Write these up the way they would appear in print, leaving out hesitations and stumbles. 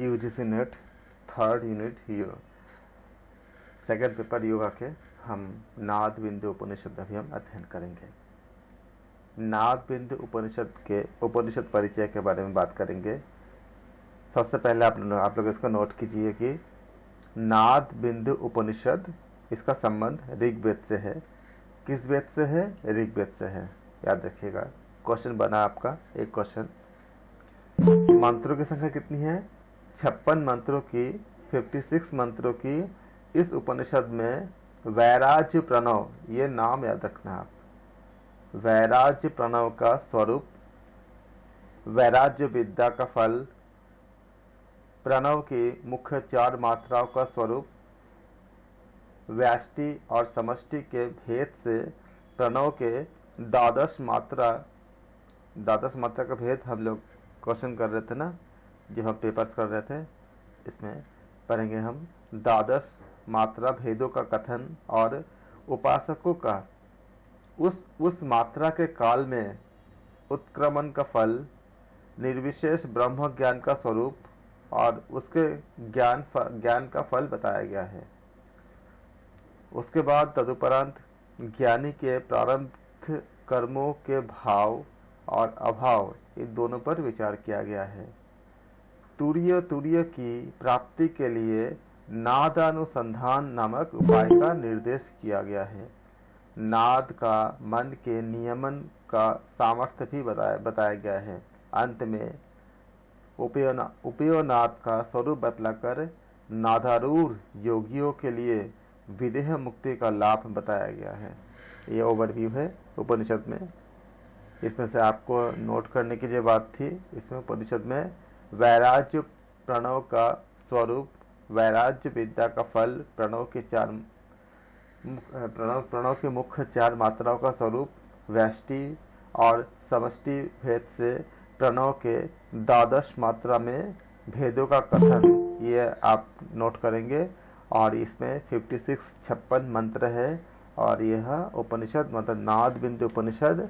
UGC net 3rd unit second paper yoga के हम नाद बिंदु उपनिषद अभी हम अध्ययन करेंगे। नाद बिंदु उपनिषद के उपनिषद परिचय के बारे में बात करेंगे। सबसे पहले आप लोग इसको नोट कीजिए कि नाद बिंदु उपनिषद, इसका संबंध ऋग्वेद से है। किस वेद से है? ऋग्वेद से है। याद रखिएगा, क्वेश्चन बना आपका एक क्वेश्चन। मंत्रों की संख्या कितनी है? 56 मंत्रों की, 56 मंत्रों की इस उपनिषद में वैराज्य प्रणव, ये नाम याद रखना आप। वैराज्य प्रणव का स्वरूप, वैराज्य विद्या का फल, प्रणव की मुख्य 4 मात्राओं का स्वरूप, व्यष्टि और समष्टि के भेद से प्रणव के द्वादश मात्रा का भेद हम लोग क्वेश्चन कर रहे थे ना, जब हम पेपर्स कर रहे थे। इसमें पढ़ेंगे हम द्वादश मात्रा भेदों का कथन और उपासकों का उस मात्रा के काल में उत्क्रमण का फल, निर्विशेष ब्रह्म ज्ञान का स्वरूप और उसके ज्ञान का फल बताया गया है। उसके बाद तदुपरांत ज्ञानी के प्रारब्ध कर्मों के भाव और अभाव, इन दोनों पर विचार किया गया है। तुरीय की प्राप्ति के लिए नादानुसंधान नामक उपाय का निर्देश किया गया है। नाद का मन के नियमन का सामर्थ्य भी बताया गया है। अंत में उपयोनाद का स्वरूप बतलाकर नादारूढ़ योगियों के लिए विदेह मुक्ति का लाभ बताया गया है। ये ओवरव्यू है उपनिषद में। इसमें से आपको नोट करने की जो बात थी, इसमें उपनिषद में वैराज्य प्रणव का स्वरूप, वैराज्य विद्या का फल, प्रणव के मुख्य 4 मात्राओं का स्वरूप, व्यष्टि और समष्टि भेद से प्रणव के द्वादश मात्रा में भेदों का कथन, ये आप नोट करेंगे। और इसमें 56 मंत्र है और यह उपनिषद मतलब नाद बिंदु उपनिषद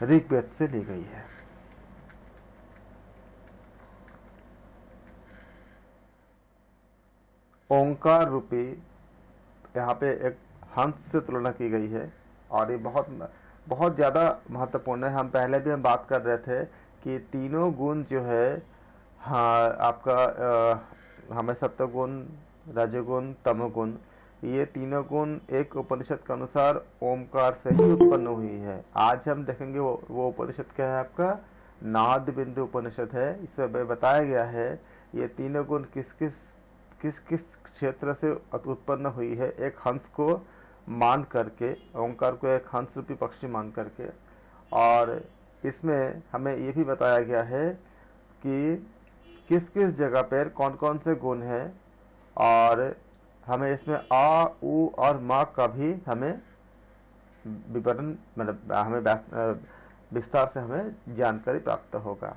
ऋग्वेद से ली गई है। ओंकार रूपी यहाँ पे एक हंस से तुलना की गई है और ये बहुत ज़्यादा महत्वपूर्ण है। हम पहले भी बात कर रहे थे कि तीनों गुण जो है, हाँ आपका हमें सत्वगुण, रजोगुण, तमोगुण, ये तीनों गुण एक उपनिषद के अनुसार ओमकार से ही उत्पन्न हुई है। आज हम देखेंगे वो उपनिषद क्या है, आपका नाद बिंदु उपनिषद है। इसमें बताया गया है ये तीनों गुण किस किस क्षेत्र से उत्पन्न हुई है। एक हंस को मान करके, ओंकार को एक हंस रूपी पक्षी मान करके। और इसमें हमें ये भी बताया गया है कि किस किस जगह पर कौन कौन से गुण हैं और हमें इसमें आ, उ और मा का भी हमें विवरण मतलब हमें विस्तार से हमें जानकारी प्राप्त होगा।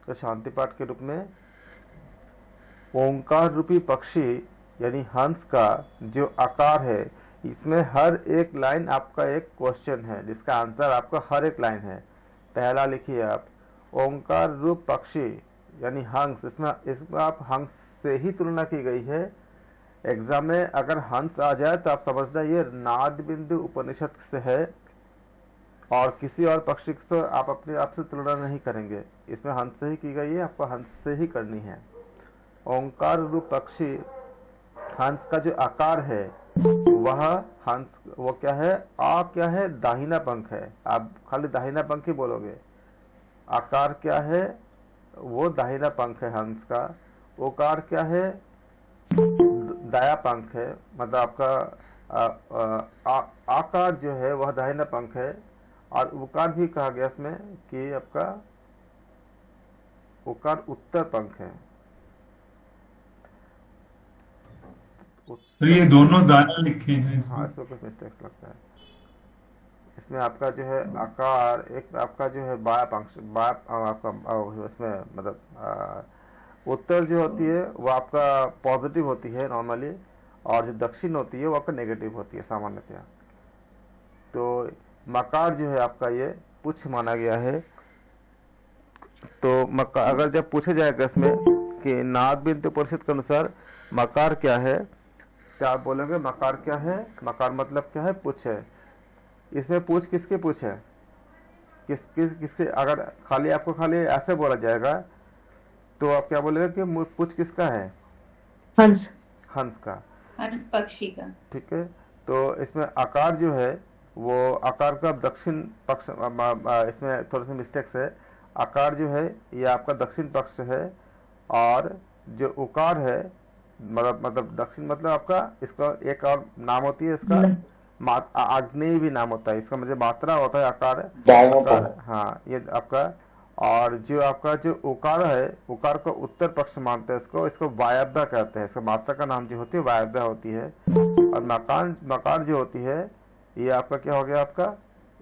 तो शांति पाठ के रूप में ओंकार रूपी पक्षी यानी हंस का जो आकार है, इसमें हर एक लाइन आपका एक क्वेश्चन है जिसका आंसर आपका हर एक लाइन है। पहला लिखिए आप, ओंकार रूप पक्षी यानी हंस, इसमें आप हंस से ही तुलना की गई है। एग्जाम में अगर हंस आ जाए तो आप समझना ये नाद बिंदु उपनिषद से है और किसी और पक्षी से आप अपने आप से तुलना नहीं करेंगे। इसमें हंस से ही की गई है, आपको हंस से ही करनी है। ओंकार रूप पक्षी हंस का जो आकार है वह हंस वो क्या है, क्या है, दाहिना पंख है। आप खाली दाहिना पंख ही बोलोगे। आकार क्या है, वो दाहिना पंख है हंस का। ओकार क्या है, दाया पंख है। मतलब आपका आकार जो है वह दाहिना पंख है। और उकार भी कहा गया इसमें कि आपका उकार उत्तर पंख है। तो ये दोनों दाना लिखे हैं हाँ, इसमें। इसमें कुछ मिस्टेक्स लगता है। इसमें आपका जो है आकार, एक आपका जो है बाया पंख, आपका उसमें मतलब उत्तर जो होती है वो आपका पॉजिटिव होती है नॉर्मली, और जो दक्षिण होती है वो आपका नेगेटिव होती है सामान्यतया। तो मकार जो है आपका ये पुच्छ माना गया है। तो अगर जब पूछा जाएगा इसमें कि नाद बिंदु परिषद के अनुसार मकार क्या है, क्या आप बोलेंगे मकार क्या है? मकार मतलब क्या है? पुच्छ है। इसमें पूछ किसकी पूछ है? किसके? अगर खाली आपको खाली ऐसे बोला जाएगा तो आप क्या बोलेंगे कि पूछ किसका है? हंस। हंस का, हंस पक्षी का। ठीक है। तो इसमें आकार जो है वो आकार का दक्षिण पक्ष, इसमें थोड़े से मिस्टेक्स है। आकार जो है ये आपका दक्षिण पक्ष है, और जो उकार है मतलब दक्षिण मतलब आपका, इसका एक और नाम होती है इसका आग्नेय भी नाम होता है इसका, मतलब मात्रा होता है आकार, हाँ ये आपका। और जो आपका जो उकार है, उकार का उत्तर पक्ष मानते हैं इसको वायव्य कहते हैं। इसका मात्रा का नाम जो होती है वायव्य होती है। और मकार जो होती है ये आपका क्या हो गया आपका,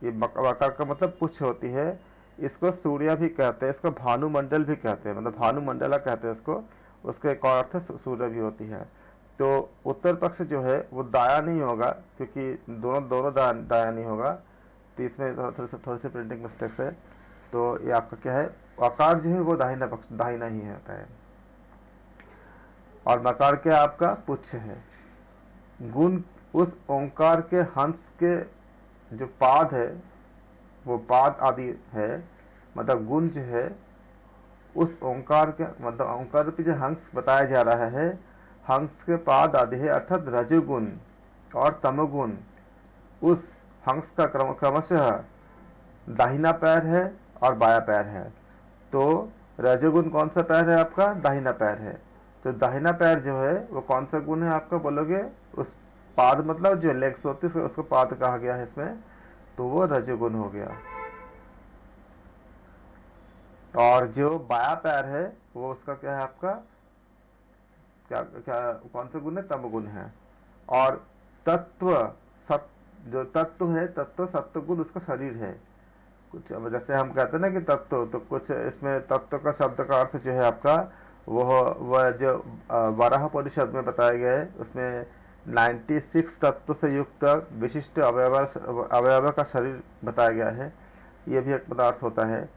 ये मकार का मतलब पुच्छ होती है। इसको सूर्य भी कहते हैं, इसको भानुमंडल भी कहते हैं, मतलब भानुमंडला कहते हैं इसको। उसका एक और अर्थ सूर्य भी होती है। तो उत्तर पक्ष जो है वो दाया नहीं होगा, क्योंकि दोनों दाया नहीं होगा। तो इसमें थोड़ी सी प्रिंटिंग मिस्टेक्स है। तो ये आपका क्या है, आकार जो है वो दाहिना पक्ष, दाहिना ही होता है। और मकार क्या आपका पुच्छ है। गुण उस ओंकार के हंस के जो पाद है वो पाद आदि है, मतलब गुण जो है उस ओंकार के, मतलब ओंकार रूपी जो हंस बताया जा रहा है, हंस के पाद आदि है, अर्थात रजोगुण और तमोगुण। उस हंस का क्रमशः दाहिना पैर है और बाया पैर है। तो रजोगुण कौन सा पैर है आपका? दाहिना पैर है। तो दाहिना पैर जो है वो कौन सा गुण है आपका बोलोगे? उस पाद मतलब जो लेग्स होती है उसको पाद कहा गया है इसमें, तो वो रजोगुण हो गया। और जो बाया पैर है वो उसका क्या है आपका, क्या कौन सा गुण है? तमगुण है। और तत्व जो तत्व है, तत्व सत्व गुण उसका शरीर है। कुछ जैसे हम कहते हैं ना कि तत्व, तो कुछ इसमें तत्व का शब्द का अर्थ जो है आपका वह जो वराह परिषद में बताया गया है, उसमें 96 तत्व से युक्त विशिष्ट अवयव का शरीर बताया गया है। ये भी एक पदार्थ होता है।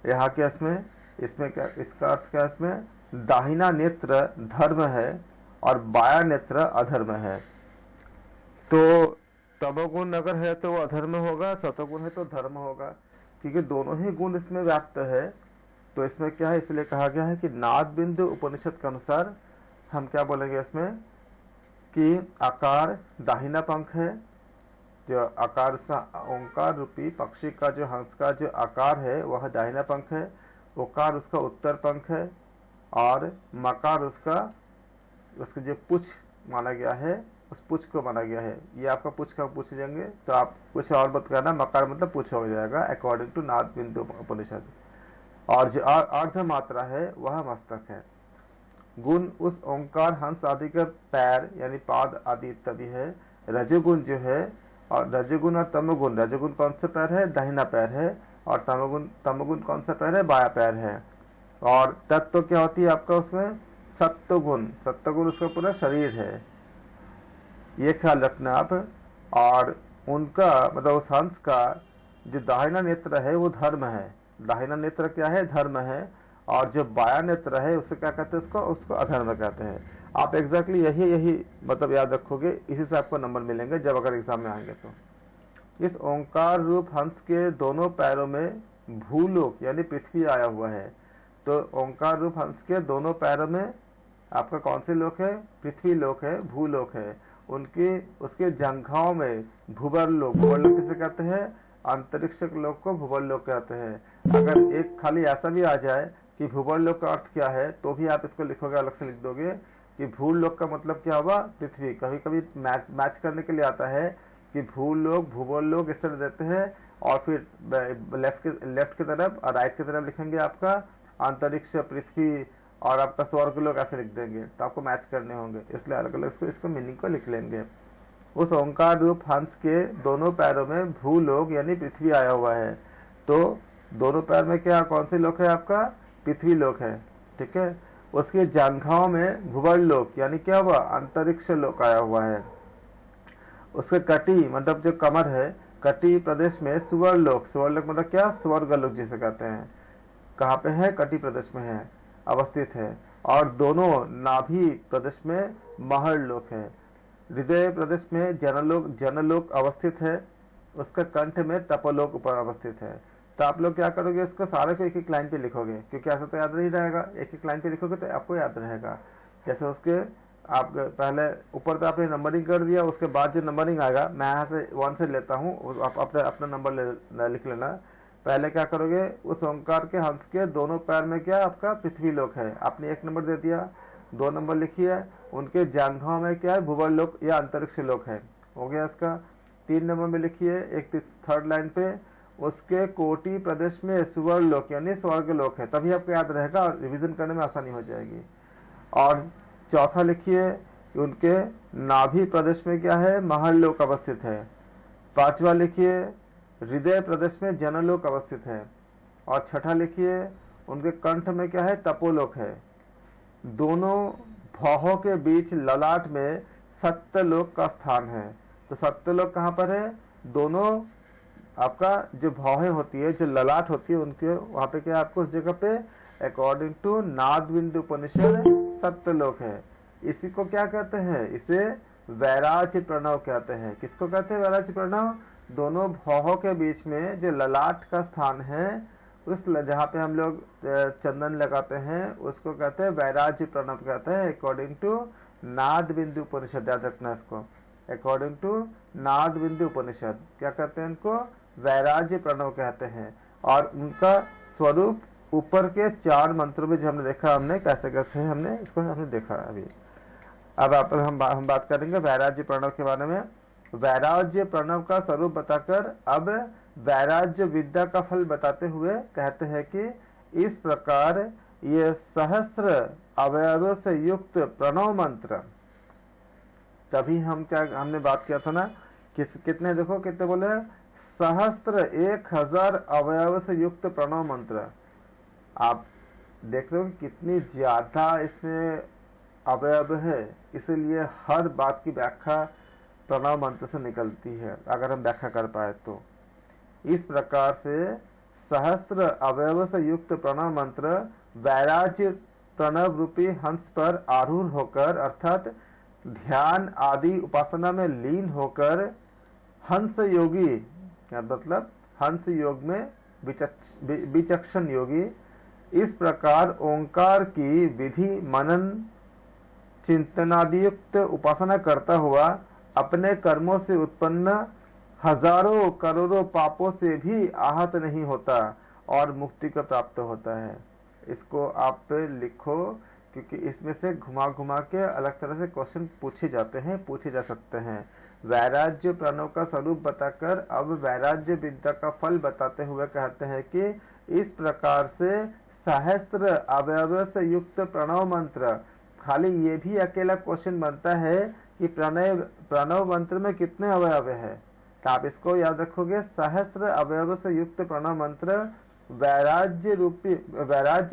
यहाँ के इसमें क्या, इसका अर्थ क्या? इसमें दाहिना नेत्र धर्म है और बाया नेत्र अधर्म है। तो तमोगुण अगर है तो वो अधर्म होगा, सतोगुण है तो धर्म होगा, क्योंकि दोनों ही गुण इसमें व्याप्त है। तो इसमें क्या है, इसलिए कहा गया है कि नाद बिंदु उपनिषद के अनुसार हम क्या बोलेंगे इसमें कि आकार दाहिना पंख है। जो आकार उसका ओंकार रूपी पक्षी का जो हंस का जो आकार है वह दाहिना पंख है। ओकार उसका उत्तर पंख है। और मकार उसके जो पुच्छ माना गया है, उस पुच्छ को माना गया है। ये आपका पुच्छ का पूछ जाएंगे तो आप कुछ और मत करना, मकार मतलब पुच्छ हो जाएगा अकॉर्डिंग टू नाद बिंदु उपनिषद। और जो अर्ध मात्रा है वह मस्तक है। गुण उस ओंकार हंस आदि के पैर यानी पाद आदि इत्यादि है। रजोगुण जो है, और रजोगुण और तमोगुण, रजोगुण कौन सा पैर है? दाहिना पैर है। और तमोगुण कौन सा पैर है? बाया पैर है। और तत्व क्या होती है आपका उसमें? सत्वगुण, सत्वगुण उसका पूरा शरीर है। ये ख्याल रखना आप। और उनका मतलब उस हंस का जो दाहिना नेत्र है वो धर्म है। दाहिना नेत्र क्या है? धर्म है। और जो बाया नेत्र है उसे क्या कहते हैं? उसको अधर्म कहते हैं। आप एग्जैक्टली यही मतलब याद रखोगे, इसी से आपको नंबर मिलेंगे जब अगर एग्जाम में आएंगे। तो इस ओंकार रूप हंस के दोनों पैरों में भूलोक यानी पृथ्वी आया हुआ है। तो ओंकार रूप हंस के दोनों पैरों में आपका कौन से लोक है? पृथ्वी लोक है, भूलोक है। उसके जंघाओं में भूवर लोक, भूवर लोक किसे कहते हैं? अंतरिक्ष लोक को भूवर लोक कहते हैं। अगर एक खाली ऐसा भी आ जाए कि भूवर लोक का अर्थ क्या है, तो भी आप इसको लिखोगे, अलग से लिख दोगे कि भूल लोक का मतलब क्या हुआ? पृथ्वी। कभी कभी मैच करने के लिए आता है कि भूल लोक भूगोल लोक इस तरह देते हैं, और फिर लेफ्ट की तरफ और राइट की तरफ लिखेंगे आपका अंतरिक्ष, पृथ्वी और आपका स्वर्ग लोक ऐसे लिख देंगे। तो आपको मैच करने होंगे, इसलिए अलग अलग इसको मीनिंग को लिख लेंगे। उस ओंकार रूप हंस के दोनों पैरों में भूलोक यानी पृथ्वी आया हुआ है। तो दोनों पैर में क्या कौन से लोक है? आपका पृथ्वी लोक है, ठीक है। उसके जंघाओं में भूवर लोक यानी क्या हुआ? अंतरिक्ष लोक आया हुआ है। उसके कटी मतलब जो कमर है, कटी प्रदेश में सुवरलोक, सुवरलोक मतलब क्या? स्वर्ग लोक जिसे कहते हैं। कहाँ पे है? कटी प्रदेश में है, अवस्थित है। और दोनों नाभि प्रदेश में महर्लोक है। हृदय प्रदेश में जनलोक अवस्थित है, उसका कंठ में तपोलोक ऊपर अवस्थित है। तो आप लोग क्या करोगे, इसको सारे को एक एक लाइन पे लिखोगे, क्योंकि ऐसा तो याद नहीं रहेगा, एक एक लाइन पे लिखोगे तो आपको याद रहेगा। जैसे उसके आप पहले ऊपर तो आपने नंबरिंग कर दिया, उसके बाद जो नंबरिंग आएगा मैं यहाँ से 1 से लेता हूँ, आप अपना नंबर लिख लेना। पहले क्या करोगे, उस ओंकार के हंस के दोनों पैर में क्या आपका पृथ्वी लोक है, आपने 1 नंबर दे दिया। 2 नंबर लिखिए, उनके जांघों में क्या है, भूगोल लोक या अंतरिक्ष लोक है, हो गया इसका। 3 नंबर में लिखिए, एक 3rd लाइन पे उसके कोटि प्रदेश में सुवर्ण लोक यानी स्वर्ग लोक है, तभी आपको याद रहेगा और रिवीजन करने में आसानी हो जाएगी। और 4था लिखिए कि उनके नाभि प्रदेश में क्या है, महर्लोक अवस्थित है। 5वां लिखिए हृदय प्रदेश में जनलोक अवस्थित है। और 6ठा लिखिए उनके कंठ में क्या है, तपोलोक है। दोनों भौहों के बीच ललाट में सत्यलोक का स्थान है। तो सत्यलोक कहाँ पर है, दोनों आपका जो भौहें होती है, जो ललाट होती है, उनके वहां पे क्या आपको उस जगह पे अकॉर्डिंग टू नादबिंदु उपनिषद सत्यलोक है। इसी को क्या कहते हैं, इसे वैराज्य प्रणव कहते हैं। किसको कहते हैं वैराज्य प्रणव, दोनों भौहों के बीच में जो ललाट का स्थान है, उस जहाँ पे हम लोग चंदन लगाते हैं उसको कहते हैं वैराज्य प्रणव कहते हैं, अकॉर्डिंग टू नाद बिंदु उपनिषद। याद रखना इसको, अकॉर्डिंग टू नाद बिंदु उपनिषद क्या कहते हैं, इनको वैराज्य प्रणव कहते हैं। और उनका स्वरूप ऊपर के 4 मंत्रों में जो हमने देखा, हमने कैसे कैसे हमने इसको हमने देखा अभी। अब हम बात करेंगे वैराज्य प्रणव के बारे में। वैराज्य प्रणव का स्वरूप बताकर अब वैराज्य विद्या का फल बताते हुए कहते हैं कि इस प्रकार ये सहस्त्र अवयवों से युक्त प्रणव मंत्र, तभी हमने बात किया था ना, कितने देखो कितने बोले, सहस्त्र 1000 अवयव से युक्त प्रणव मंत्र। आप देख रहे हो कि कितनी ज्यादा इसमें अवयव है, इसलिए हर बात की व्याख्या प्रणव मंत्र से निकलती है, अगर हम व्याख्या कर पाए तो। इस प्रकार से सहस्त्र अवयव से युक्त प्रणव मंत्र वैराज्य प्रणव रूपी हंस पर आरूढ़ होकर, अर्थात ध्यान आदि उपासना में लीन होकर, हंस योगी मतलब हंस योग में विचक्षण योगी इस प्रकार ओंकार की विधि मनन चिंतनादियुक्त उपासना करता हुआ अपने कर्मों से उत्पन्न हजारों करोड़ों पापों से भी आहत नहीं होता और मुक्ति को प्राप्त होता है। इसको आप लिखो, क्योंकि इसमें से घुमा घुमा के अलग तरह से क्वेश्चन पूछे जा सकते हैं। वैराज्य प्रणव का स्वरूप बताकर अब वैराज्य विद्या का फल बताते हुए कहते हैं कि इस प्रकार से सहस्त्र अवयव से युक्त प्रणव मंत्र, खाली ये भी अकेला क्वेश्चन बनता है कि प्रणव मंत्र में कितने अवयव है, तो आप इसको याद रखोगे, सहस्त्र अवयव से युक्त प्रणव मंत्र वैराज्य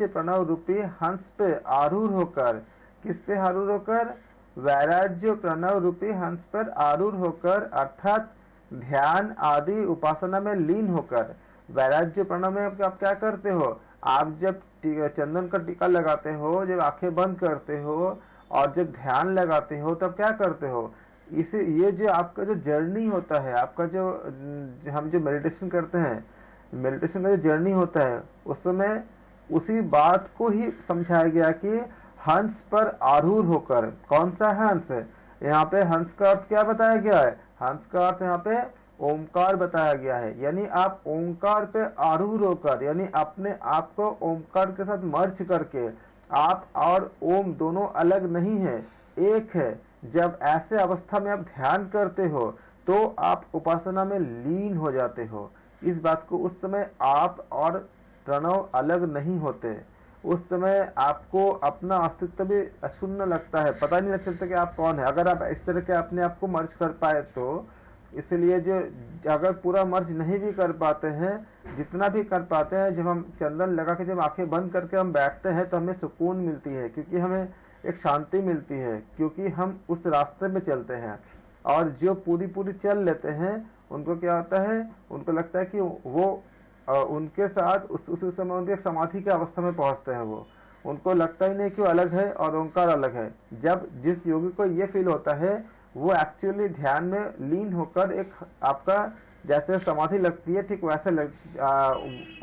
प्रणव रूपी हंस पे आरूढ़ होकर, किस पे आरूढ़ होकर, वैराज्य प्रणव रूपी हंस पर आरूढ़ होकर, अर्थात ध्यान आदि उपासना में लीन होकर। वैराज्य प्रणव में आप क्या करते हो, आप जब चंदन का टीका लगाते हो, जब आंखें बंद करते हो और जब ध्यान लगाते हो, तब क्या करते हो, इसे ये जो आपका जो जर्नी होता है, आपका जो हम जो मेडिटेशन करते हैं, मेडिटेशन का जो जर्नी होता है, उस समय उसी बात को ही समझाया गया कि हंस पर आरूढ़ होकर। कौन सा हंस है यहाँ पे, हंस का अर्थ क्या बताया गया है, हंस का अर्थ यहाँ पे ओमकार बताया गया है। यानी आप ओमकार पे आरूढ़ होकर, यानी अपने आप को ओमकार के साथ मर्ज करके, आप और ओम दोनों अलग नहीं है, एक है। जब ऐसे अवस्था में आप ध्यान करते हो तो आप उपासना में लीन हो जाते हो। इस बात को, उस समय आप और प्रणव अलग नहीं होते, उस समय आपको अपना अस्तित्व भी शून्य लगता है, पता नहीं चलता कि आप कौन है, अगर आप इस तरह के अपने आप को मर्ज कर पाए तो। इसलिए जो अगर पूरा मर्ज नहीं भी कर पाते हैं, जितना भी कर पाते हैं, जब हम चंदन लगा के जब आंखें बंद करके हम बैठते हैं तो हमें सुकून मिलती है, क्योंकि हमें एक शांति मिलती है, क्योंकि हम उस रास्ते में चलते हैं। और जो पूरी चल लेते हैं उनको क्या होता है, उनको लगता है कि वो उनके साथ उस समय उनके समाधि की अवस्था में पहुंचते हैं, उनको लगता ही नहीं कि वो अलग है और ओंकार अलग है। जब जिस योगी को ये फील होता है वो एक्चुअली ध्यान में लीन होकर एक आपका जैसे समाधि लगती है ठीक वैसे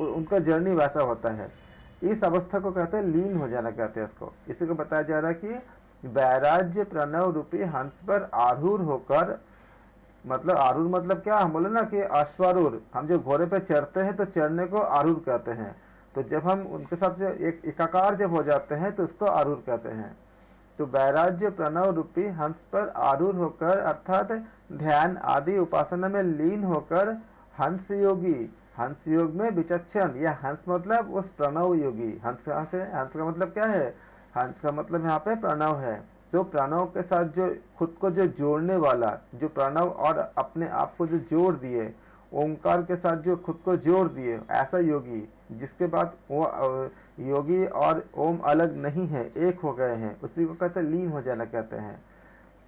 उनका जर्नी वैसा होता है। इस अवस्था को कहते हैं लीन हो जाना कहते हैं इसको। इसी को बताया जा रहा है कि वैराज्य प्रणव रूपी हंस पर आरूढ़ होकर, मतलब आरूढ़ मतलब क्या, हम बोले ना कि अश्वारूढ़, हम जो घोड़े पे चढ़ते हैं तो चढ़ने को आरूढ़ कहते हैं। तो जब हम उनके साथ जो एक एकाकार जब हो जाते हैं तो उसको आरूढ़ कहते हैं। तो वैराज्य प्रणव रूपी हंस पर आरूढ़ होकर अर्थात ध्यान आदि उपासना में लीन होकर हंस योगी, हंस योग में विचक्षण, या हंस मतलब उस प्रणव योगी, हंस कहाँ से, हंस का मतलब क्या है, हंस का मतलब यहाँ पे प्रणव है। तो प्रणव के साथ जो खुद को जो जोड़ने वाला, जो प्रणव और अपने आप को जो जोड़ दिए, ओंकार के साथ जो खुद को जोड़ दिए, ऐसा योगी जिसके बाद वो योगी और ओम अलग नहीं है, एक हो गए हैं, उसी को कहते हैं लीन हो जाना कहते हैं।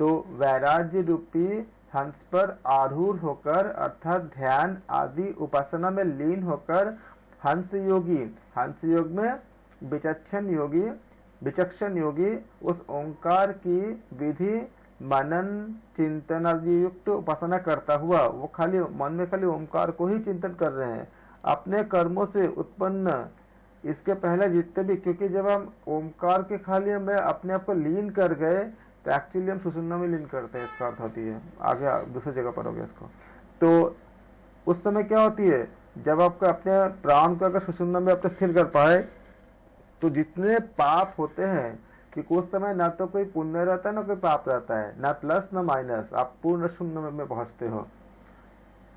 तो वैराग्य रूपी हंस पर आरूढ़ होकर अर्थात ध्यान आदि उपासना में लीन होकर हंस योगी, हंस योग में विचक्षण योगी उस ओंकार की विधि मनन चिंतन युक्त उपासना करता हुआ, वो खाली मन में खाली ओंकार को ही चिंतन कर रहे हैं, अपने कर्मों से उत्पन्न इसके पहले जितने भी, क्योंकि जब हम ओंकार के खाली में अपने आप को लीन कर गए तो एक्चुअली हम सुषुम्ना में लीन करते हैं, इसका अर्थ होती है। आगे दूसरी जगह पर हो गया इसको। तो उस समय क्या होती है, जब आपको अपने प्राण को अगर सुषुम्ना में अपने स्थिर कर पाए तो जितने पाप होते हैं, क्योंकि उस समय ना तो कोई पुण्य रहता है ना कोई पाप रहता है, ना प्लस ना माइनस, आप पूर्ण शून्य में पहुंचते हो,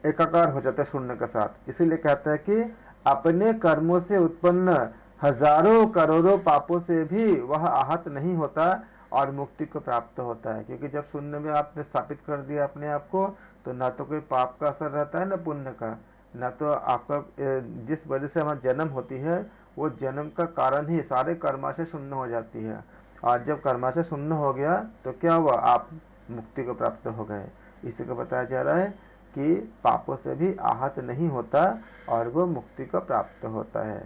एकाकार हो जाते हैं शून्य के साथ। इसीलिए कहते हैं कि अपने कर्मों से उत्पन्न हजारों करोड़ों पापों से भी वह आहत नहीं होता और मुक्ति को प्राप्त होता है। क्योंकि जब शून्य में आपने स्थापित कर दिया अपने आप को, तो ना तो कोई पाप का असर रहता है ना पुण्य का, ना तो आपका जिस वजह से हमारा जन्म होती है वो जन्म का कारण ही सारे कर्माशय शून्य हो जाती है। और जब कर्माशय शून्य हो गया तो क्या हुआ, आप मुक्ति को प्राप्त हो गए। इसी को बताया जा रहा है कि पापों से भी आहत नहीं होता और वो मुक्ति को प्राप्त होता है।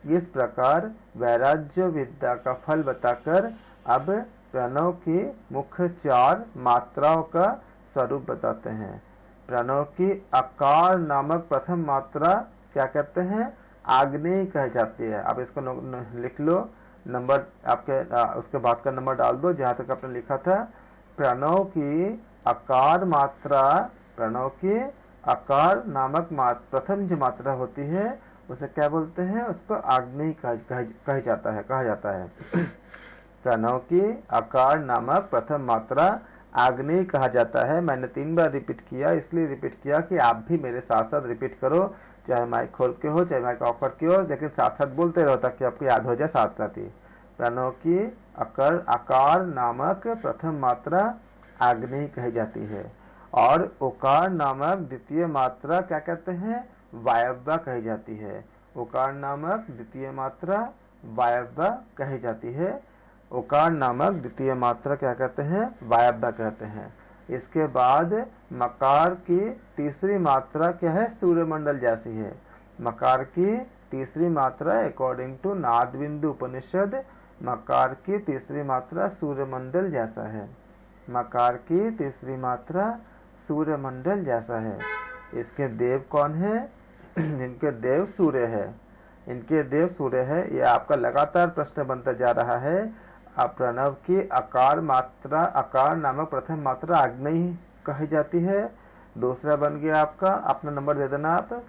इस प्रकार वैराग्य विद्या का फल बताकर अब प्रणव की मुख्य 4 मात्राओं का स्वरूप बताते हैं। प्रणव की आकार नामक प्रथम मात्रा क्या कहते हैं, आग्नेय कह जाती है। अब इसको लिख लो, नंबर आपके उसके बाद का नंबर डाल दो जहां तक आपने लिखा था। प्रणव की आकार मात्रा, प्रणव की आकार नामक प्रथम जो मात्रा होती है उसे क्या बोलते हैं, उसको आग्नेय कहा जाता है। प्रणव की आकार नामक प्रथम मात्रा आग्नेय कहा जाता है। मैंने 3 बार रिपीट किया, इसलिए रिपीट किया कि आप भी मेरे साथ साथ रिपीट करो, चाहे माइक खोल के हो चाहे माइक ऑफ करके हो, लेकिन साथ साथ बोलते रहो ताकि आपको याद हो जाए साथ साथ ही। प्रणव की आकार नामक प्रथम मात्रा आग्नेय कही जाती है और ओकार नामक द्वितीय मात्रा क्या कहते हैं, वायव्य कही जाती है। ओकार नामक द्वितीय मात्रा वायव्य कही जाती है। ओकार नामक द्वितीय मात्रा क्या कहते हैं, वायव्य कहते हैं। इसके बाद मकार की तीसरी मात्रा क्या है, सूर्यमंडल जैसी है। मकार की तीसरी मात्रा अकॉर्डिंग टू नादबिंदु उपनिषद, मकार की तीसरी मात्रा सूर्यमंडल जैसा है। मकार की तीसरी मात्रा सूर्यमंडल जैसा है। इसके देव कौन है, इनके देव सूर्य है, इनके देव सूर्य है। यह आपका लगातार प्रश्न बनता जा रहा है। प्रणव की आकार मात्रा, आकार नामक प्रथम मात्रा आग्नेय कही जाती है। दूसरा बन गया आपका, अपना नंबर दे देना आप।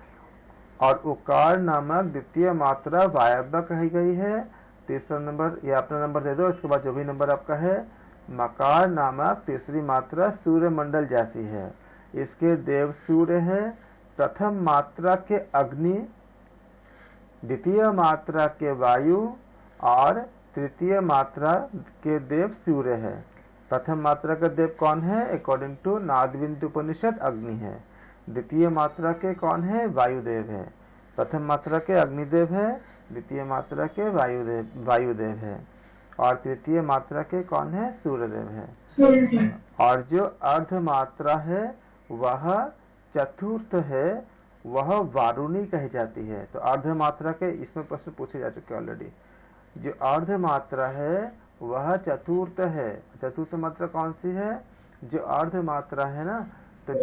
और उकार नामक द्वितीय मात्रा वायव्य कही गई है। तीसरा नंबर ये अपना नंबर दे दो, इसके बाद जो भी नंबर आपका है। मकार नामक तीसरी मात्रा सूर्यमंडल जैसी है। इसके देव सूर्य है। प्रथम मात्रा के अग्नि, द्वितीय मात्रा के वायु और तृतीय मात्रा के देव सूर्य है। प्रथम मात्रा का देव कौन है, अकॉर्डिंग टू नादबिंदु उपनिषद अग्नि है। द्वितीय मात्रा के कौन है, वायुदेव है। प्रथम मात्रा के अग्निदेव है, द्वितीय मात्रा के वायुदेव है और तृतीय मात्रा के कौन है, सूर्यदेव है। और जो अर्ध मात्रा है वह चतुर्थ है, वह वारुणी कही जाती है। तो अर्ध मात्रा के इसमें प्रश्न पूछे जा चुके ऑलरेडी। जो अर्ध मात्रा है वह चतुर्थ है। चतुर्थ मात्रा कौन सी है? जो अर्ध मात्रा है ना, तो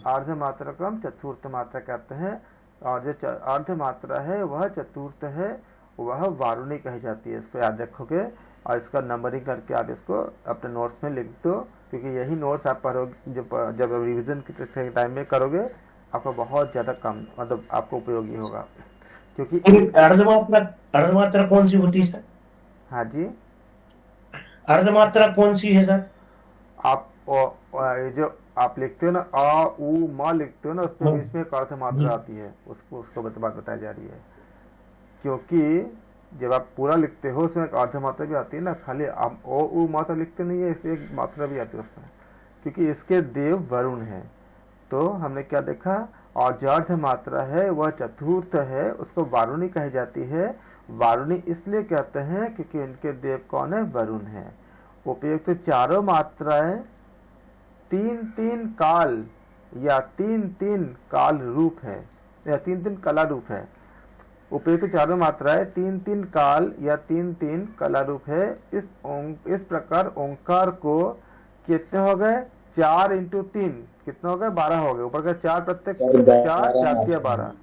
अर्ध मात्रा को हम चतुर्थ मात्रा कहते हैं, और जो अर्ध मात्रा है वह चतुर्थ है, वह वारुणी कही जाती है। इसको याद रखोगे और इसका नंबरिंग करके आप इसको अपने नोट्स में लिख दो, क्योंकि यही नोट्स आप पढ़ोगे जब रिवीजन के टाइम में करोगे, आपको बहुत ज्यादा कम मतलब आपको उपयोगी होगा। क्योंकि अर्धमात्रा कौन सी होती है? हाँ जी, अर्धमात्रा कौन सी है सर? आप जो आप लिखते हो ना, अ उ म लिखते हो ना, उसमें बीच में एक अर्ध मात्रा आती है, उसको बात बताई जा रही है। क्योंकि जब आप पूरा लिखते हो उसमें एक अर्ध मात्रा भी आती है ना, खाली आप ओ उ मात्रा लिखते नहीं है, इससे एक मात्रा भी आती है उसमें, क्योंकि इसके देव वरुण है। तो हमने क्या देखा, और जो अर्ध मात्रा है वह चतुर्थ है, उसको वारुणी कही जाती है। वारुणी इसलिए कहते हैं क्योंकि इनके देव कौन है? वरुण है। उपयुक्त चारों मात्राएं तीन तीन काल या तीन तीन काल रूप है, या तीन तीन कला रूप है। उपयुक्त चारों मात्राएं तीन तीन काल या तीन तीन कला रूप है। इस प्रकार ओंकार को कितने हो गए? 4 इंटू 3 कितने हो गए? 12 हो गए। ऊपर का 4 प्रत्येक 4 4 12,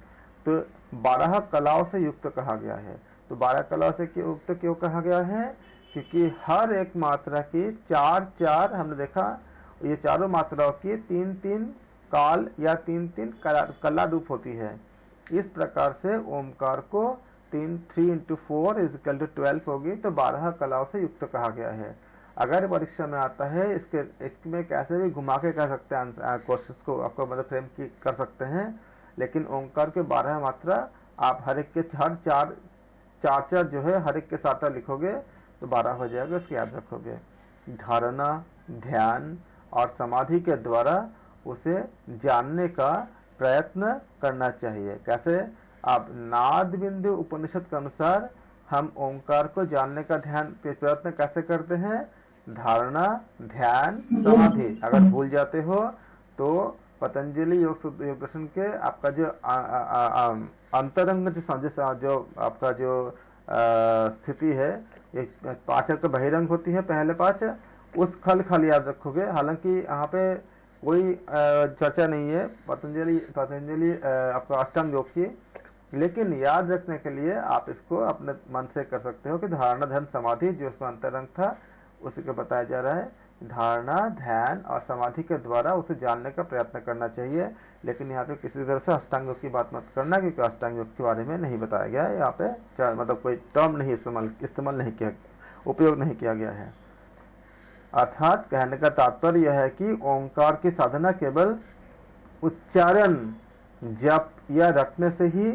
तो 12 कलाओं से युक्त कहा गया है। तो 12 कलाओं से युक्त क्यों कहा गया है? क्योंकि हर एक मात्रा की 4 हमने देखा, ये चारों मात्राओं की 3 काल या 3 कला रूप होती है। इस प्रकार से ओमकार को 3 इंटू 4 इज इक्वल टू 12 होगी, तो 12 कलाओं से युक्त कहा गया है। अगर परीक्षा में आता है इसमें कैसे भी घुमा के कह सकते हैं, क्वेश्चन को आपको मतलब फ्रेम कर सकते हैं, लेकिन ओंकार के 12 मात्रा आप हर एक के हर चार जो है हर एक के साथ लिखोगे तो 12 हो जाएगा, इसको याद रखोगे। धारणा, ध्यान और समाधि के द्वारा उसे जानने का प्रयत्न करना चाहिए। कैसे? आप नाद बिंदु उपनिषद के अनुसार हम ओंकार को जानने का प्रयत्न कैसे करते हैं? धारणा, ध्यान, समाधि। अगर भूल जाते हो तो पतंजलि योग दर्शन के आपका जो अंतरंग जो आपका जो स्थिति है, ये 5 का बहिरंग होती है, पहले 5 उस खल याद रखोगे। हालांकि यहाँ पे कोई चर्चा नहीं है पतंजलि आपका अष्टांग योग की, लेकिन याद रखने के लिए आप इसको अपने मन से कर सकते हो कि धारणा, ध्यान, समाधि जो उसमें अंतरंग था उसी को बताया जा रहा है। धारणा, ध्यान और समाधि के द्वारा उसे जानने का प्रयत्न करना चाहिए। लेकिन यहाँ पे किसी तरह से अष्टांग योग की बात मत करना, क्योंकि अष्टांग योग के बारे में नहीं बताया गया है। यहाँ पे मतलब कोई टर्म नहीं इस्तेमाल नहीं किया, उपयोग नहीं किया गया है। अर्थात कहने का तात्पर्य यह है कि ओंकार की साधना केवल उच्चारण, जप या रटने से ही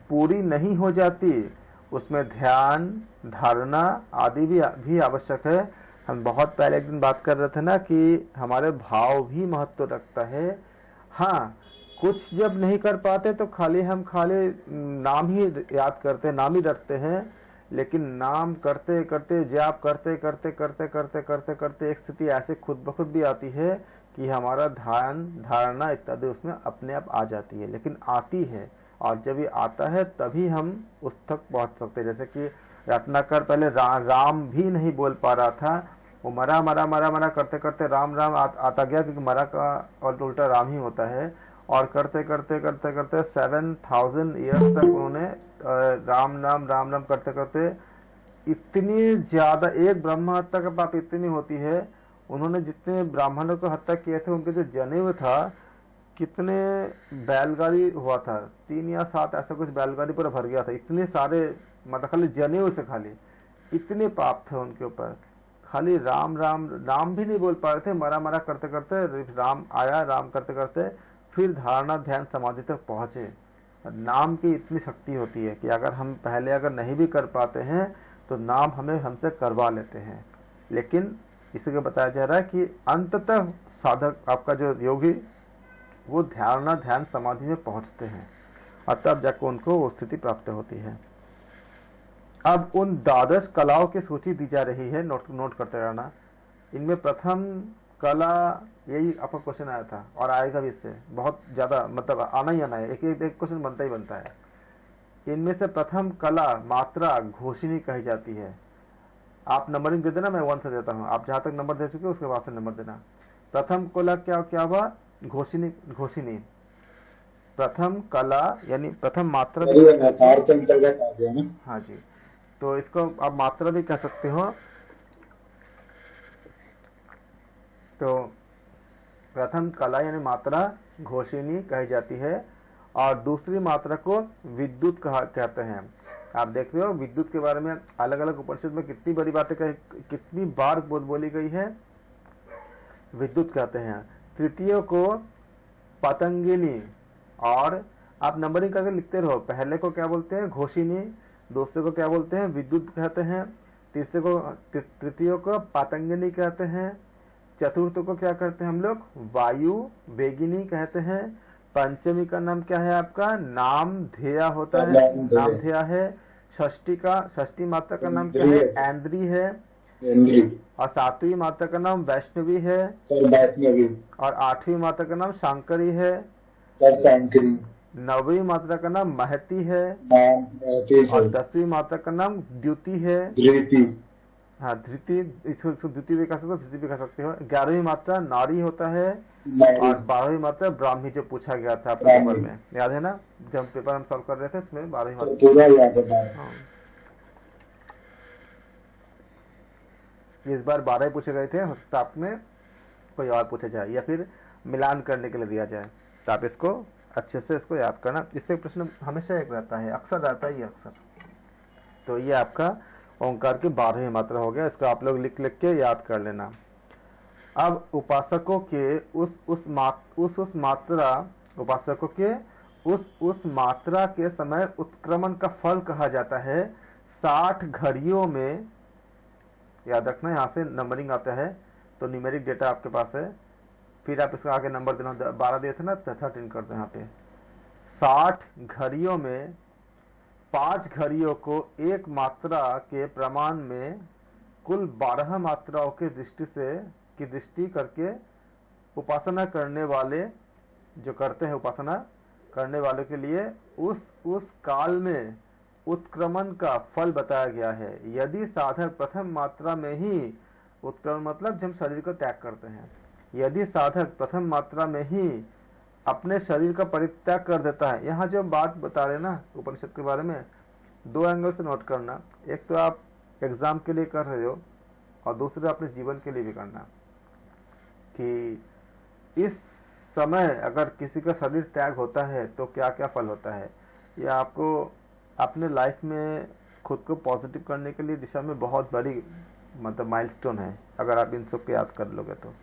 पूरी नहीं हो जाती, उसमें ध्यान, धारणा आदि भी आवश्यक है। हम बहुत पहले एक दिन बात कर रहे थे ना कि हमारे भाव भी महत्व रखता है। हाँ, कुछ जब नहीं कर पाते तो खाली नाम ही याद करते, नाम ही रटते हैं, लेकिन नाम करते करते, जाप करते करते करते करते करते करते एक स्थिति ऐसे खुद ब खुद भी आती है कि हमारा ध्यान, धारणा इत्यादि उसमें अपने आप आ जाती है। लेकिन आती है, और जब ये आता है तभी हम उस तक पहुंच सकते हैं। जैसे कि रत्नाकर पहले राम भी नहीं बोल पा रहा था, वो मरा मरा मरा मरा करते करते राम राम आता गया, क्योंकि मरा का और उल्टा राम ही होता है। और करते करते करते करते 7000 ईयर्स तक उन्होंने राम नाम करते करते इतनी ज्यादा, एक ब्रह्म हत्या का पाप इतनी होती है, उन्होंने जितने ब्राह्मणों को हत्या किए थे उनके जो जनेऊ था, कितने बैलगाड़ी हुआ था, 3 या 7 ऐसा कुछ बैलगाड़ी पर भर गया था। इतने सारे मतलब खाली जनेऊ से खाली इतने पाप थे उनके ऊपर। खाली राम भी नहीं बोल पा रहे थे, मरा मरा करते करते राम आया, राम करते करते फिर धारणा, ध्यान, समाधि तक पहुंचे। नाम की इतनी शक्ति होती है कि अगर हम पहले अगर नहीं भी कर पाते हैं तो नाम हमसे करवा लेते हैं। लेकिन इसी को बताया जा रहा है कि अंततः साधक आपका जो योगी वो धारणा, ध्यान, समाधि में पहुंचते हैं और तब जाकर उनको वो स्थिति प्राप्त होती है। अब उन 12 कलाओं की सूची दी जा रही है, नोट करते रहना। इनमें प्रथम कला, यही आपका क्वेश्चन आया था और आएगा भी, इससे बहुत ज्यादा मतलब आना ही आना है, एक क्वेश्चन बनता ही बनता है। इनमें से प्रथम कला मात्रा घोषिनी कही जाती है। आप नंबरिंग दे देना, मैं 1 से देता हूँ, आप जहां तक नंबर दे चुके हो उसके बाद से नंबर देना। प्रथम कला क्या क्या हुआ? घोषिनी। घोषिनी प्रथम कला यानी प्रथम मात्रा भी के अंतर्गत आ गया ना। हाँ जी, तो इसको आप मात्रा भी कह सकते हो। तो प्रथम कला यानी मात्रा घोषिनी कही जाती है, और दूसरी मात्रा को विद्युत कहते हैं। आप देख रहे हो विद्युत के बारे में अलग अलग उपनिषद में कितनी बड़ी बातें कितनी बार बोली गई है। विद्युत कहते हैं। तृतीय को पतंगिनी, और आप नंबरिंग करके लिखते रहो। पहले को क्या बोलते हैं? घोषिनी। दूसरे को क्या बोलते हैं? विद्युत कहते हैं। तीसरे को तृतीय को पतंगिनी कहते हैं। चतुर्थ को क्या करते हैं हम लोग? वायु वेगिनी कहते हैं। पंचमी का नाम क्या है आपका? नामधेय होता है, नामधेय है। षष्ठी मात्रा का नाम क्या है? ऐन्द्री है। और सातवीं मात्रा का नाम वैष्णवी है। और आठवीं मात्रा का नाम शांकरी है। नौवीं मात्रा का नाम महती है। और 10वीं मात्रा का नाम द्युति है। हाँ, धृति, द्युति भी कह सकते हो, धृति भी कह सकते हो। 11वीं मात्रा नारी होता है। और 12वीं मात्रा ब्राह्मी, जो पूछा गया था आपके पेपर में, याद है ना? जब पेपर हम सॉल्व कर रहे थे इसमें 12वीं मात्रा। हाँ। इस बार 12 पूछे गए थे, हो सकता आपने कोई और पूछा जाए या फिर मिलान करने के लिए दिया जाए। तो आप इसको अच्छे से इसको याद करना। इससे प्रश्न हमेशा एक रहता है, अक्सर रहता ही अक्सर। तो ये आपका ओंकार की 12वीं मात्रा हो गया। इसको आप लोग लिख के याद कर लेना। अब उपासकों के उस मात्रा के समय उत्क्रमण का फल कहा जाता है। 60 घड़ियों में, याद रखना, यहाँ से नंबरिंग आता है तो न्यूमेरिक डेटा आपके पास है। फिर आप इसका आगे नंबर देना, 12 दिए थे ना, 13 कर दो यहाँ पे। 60 घड़ियों में 5 घड़ियों को एक मात्रा के प्रमाण में कुल 12 मात्राओं की दृष्टि करके उपासना करने वाले, जो करते हैं उपासना करने वालों के लिए उस काल में उत्क्रमण का फल बताया गया है। यदि साधक प्रथम मात्रा में ही, उत्क्रमण मतलब जब शरीर को त्याग करते हैं, यदि साधक प्रथम मात्रा में ही अपने शरीर का परित्याग कर देता है। यहाँ जो बात बता रहे ना उपनिषद के बारे में, 2 एंगल से नोट करना। एक तो आप एग्जाम के लिए कर रहे हो, और दूसरा अपने जीवन के लिए भी करना, कि इस समय अगर किसी का शरीर त्याग होता है तो क्या क्या फल होता है। यह आपको अपने लाइफ में खुद को पॉजिटिव करने के लिए दिशा में बहुत बड़ी मतलब माइलस्टोन है, अगर आप इन सब को याद कर लोगे तो।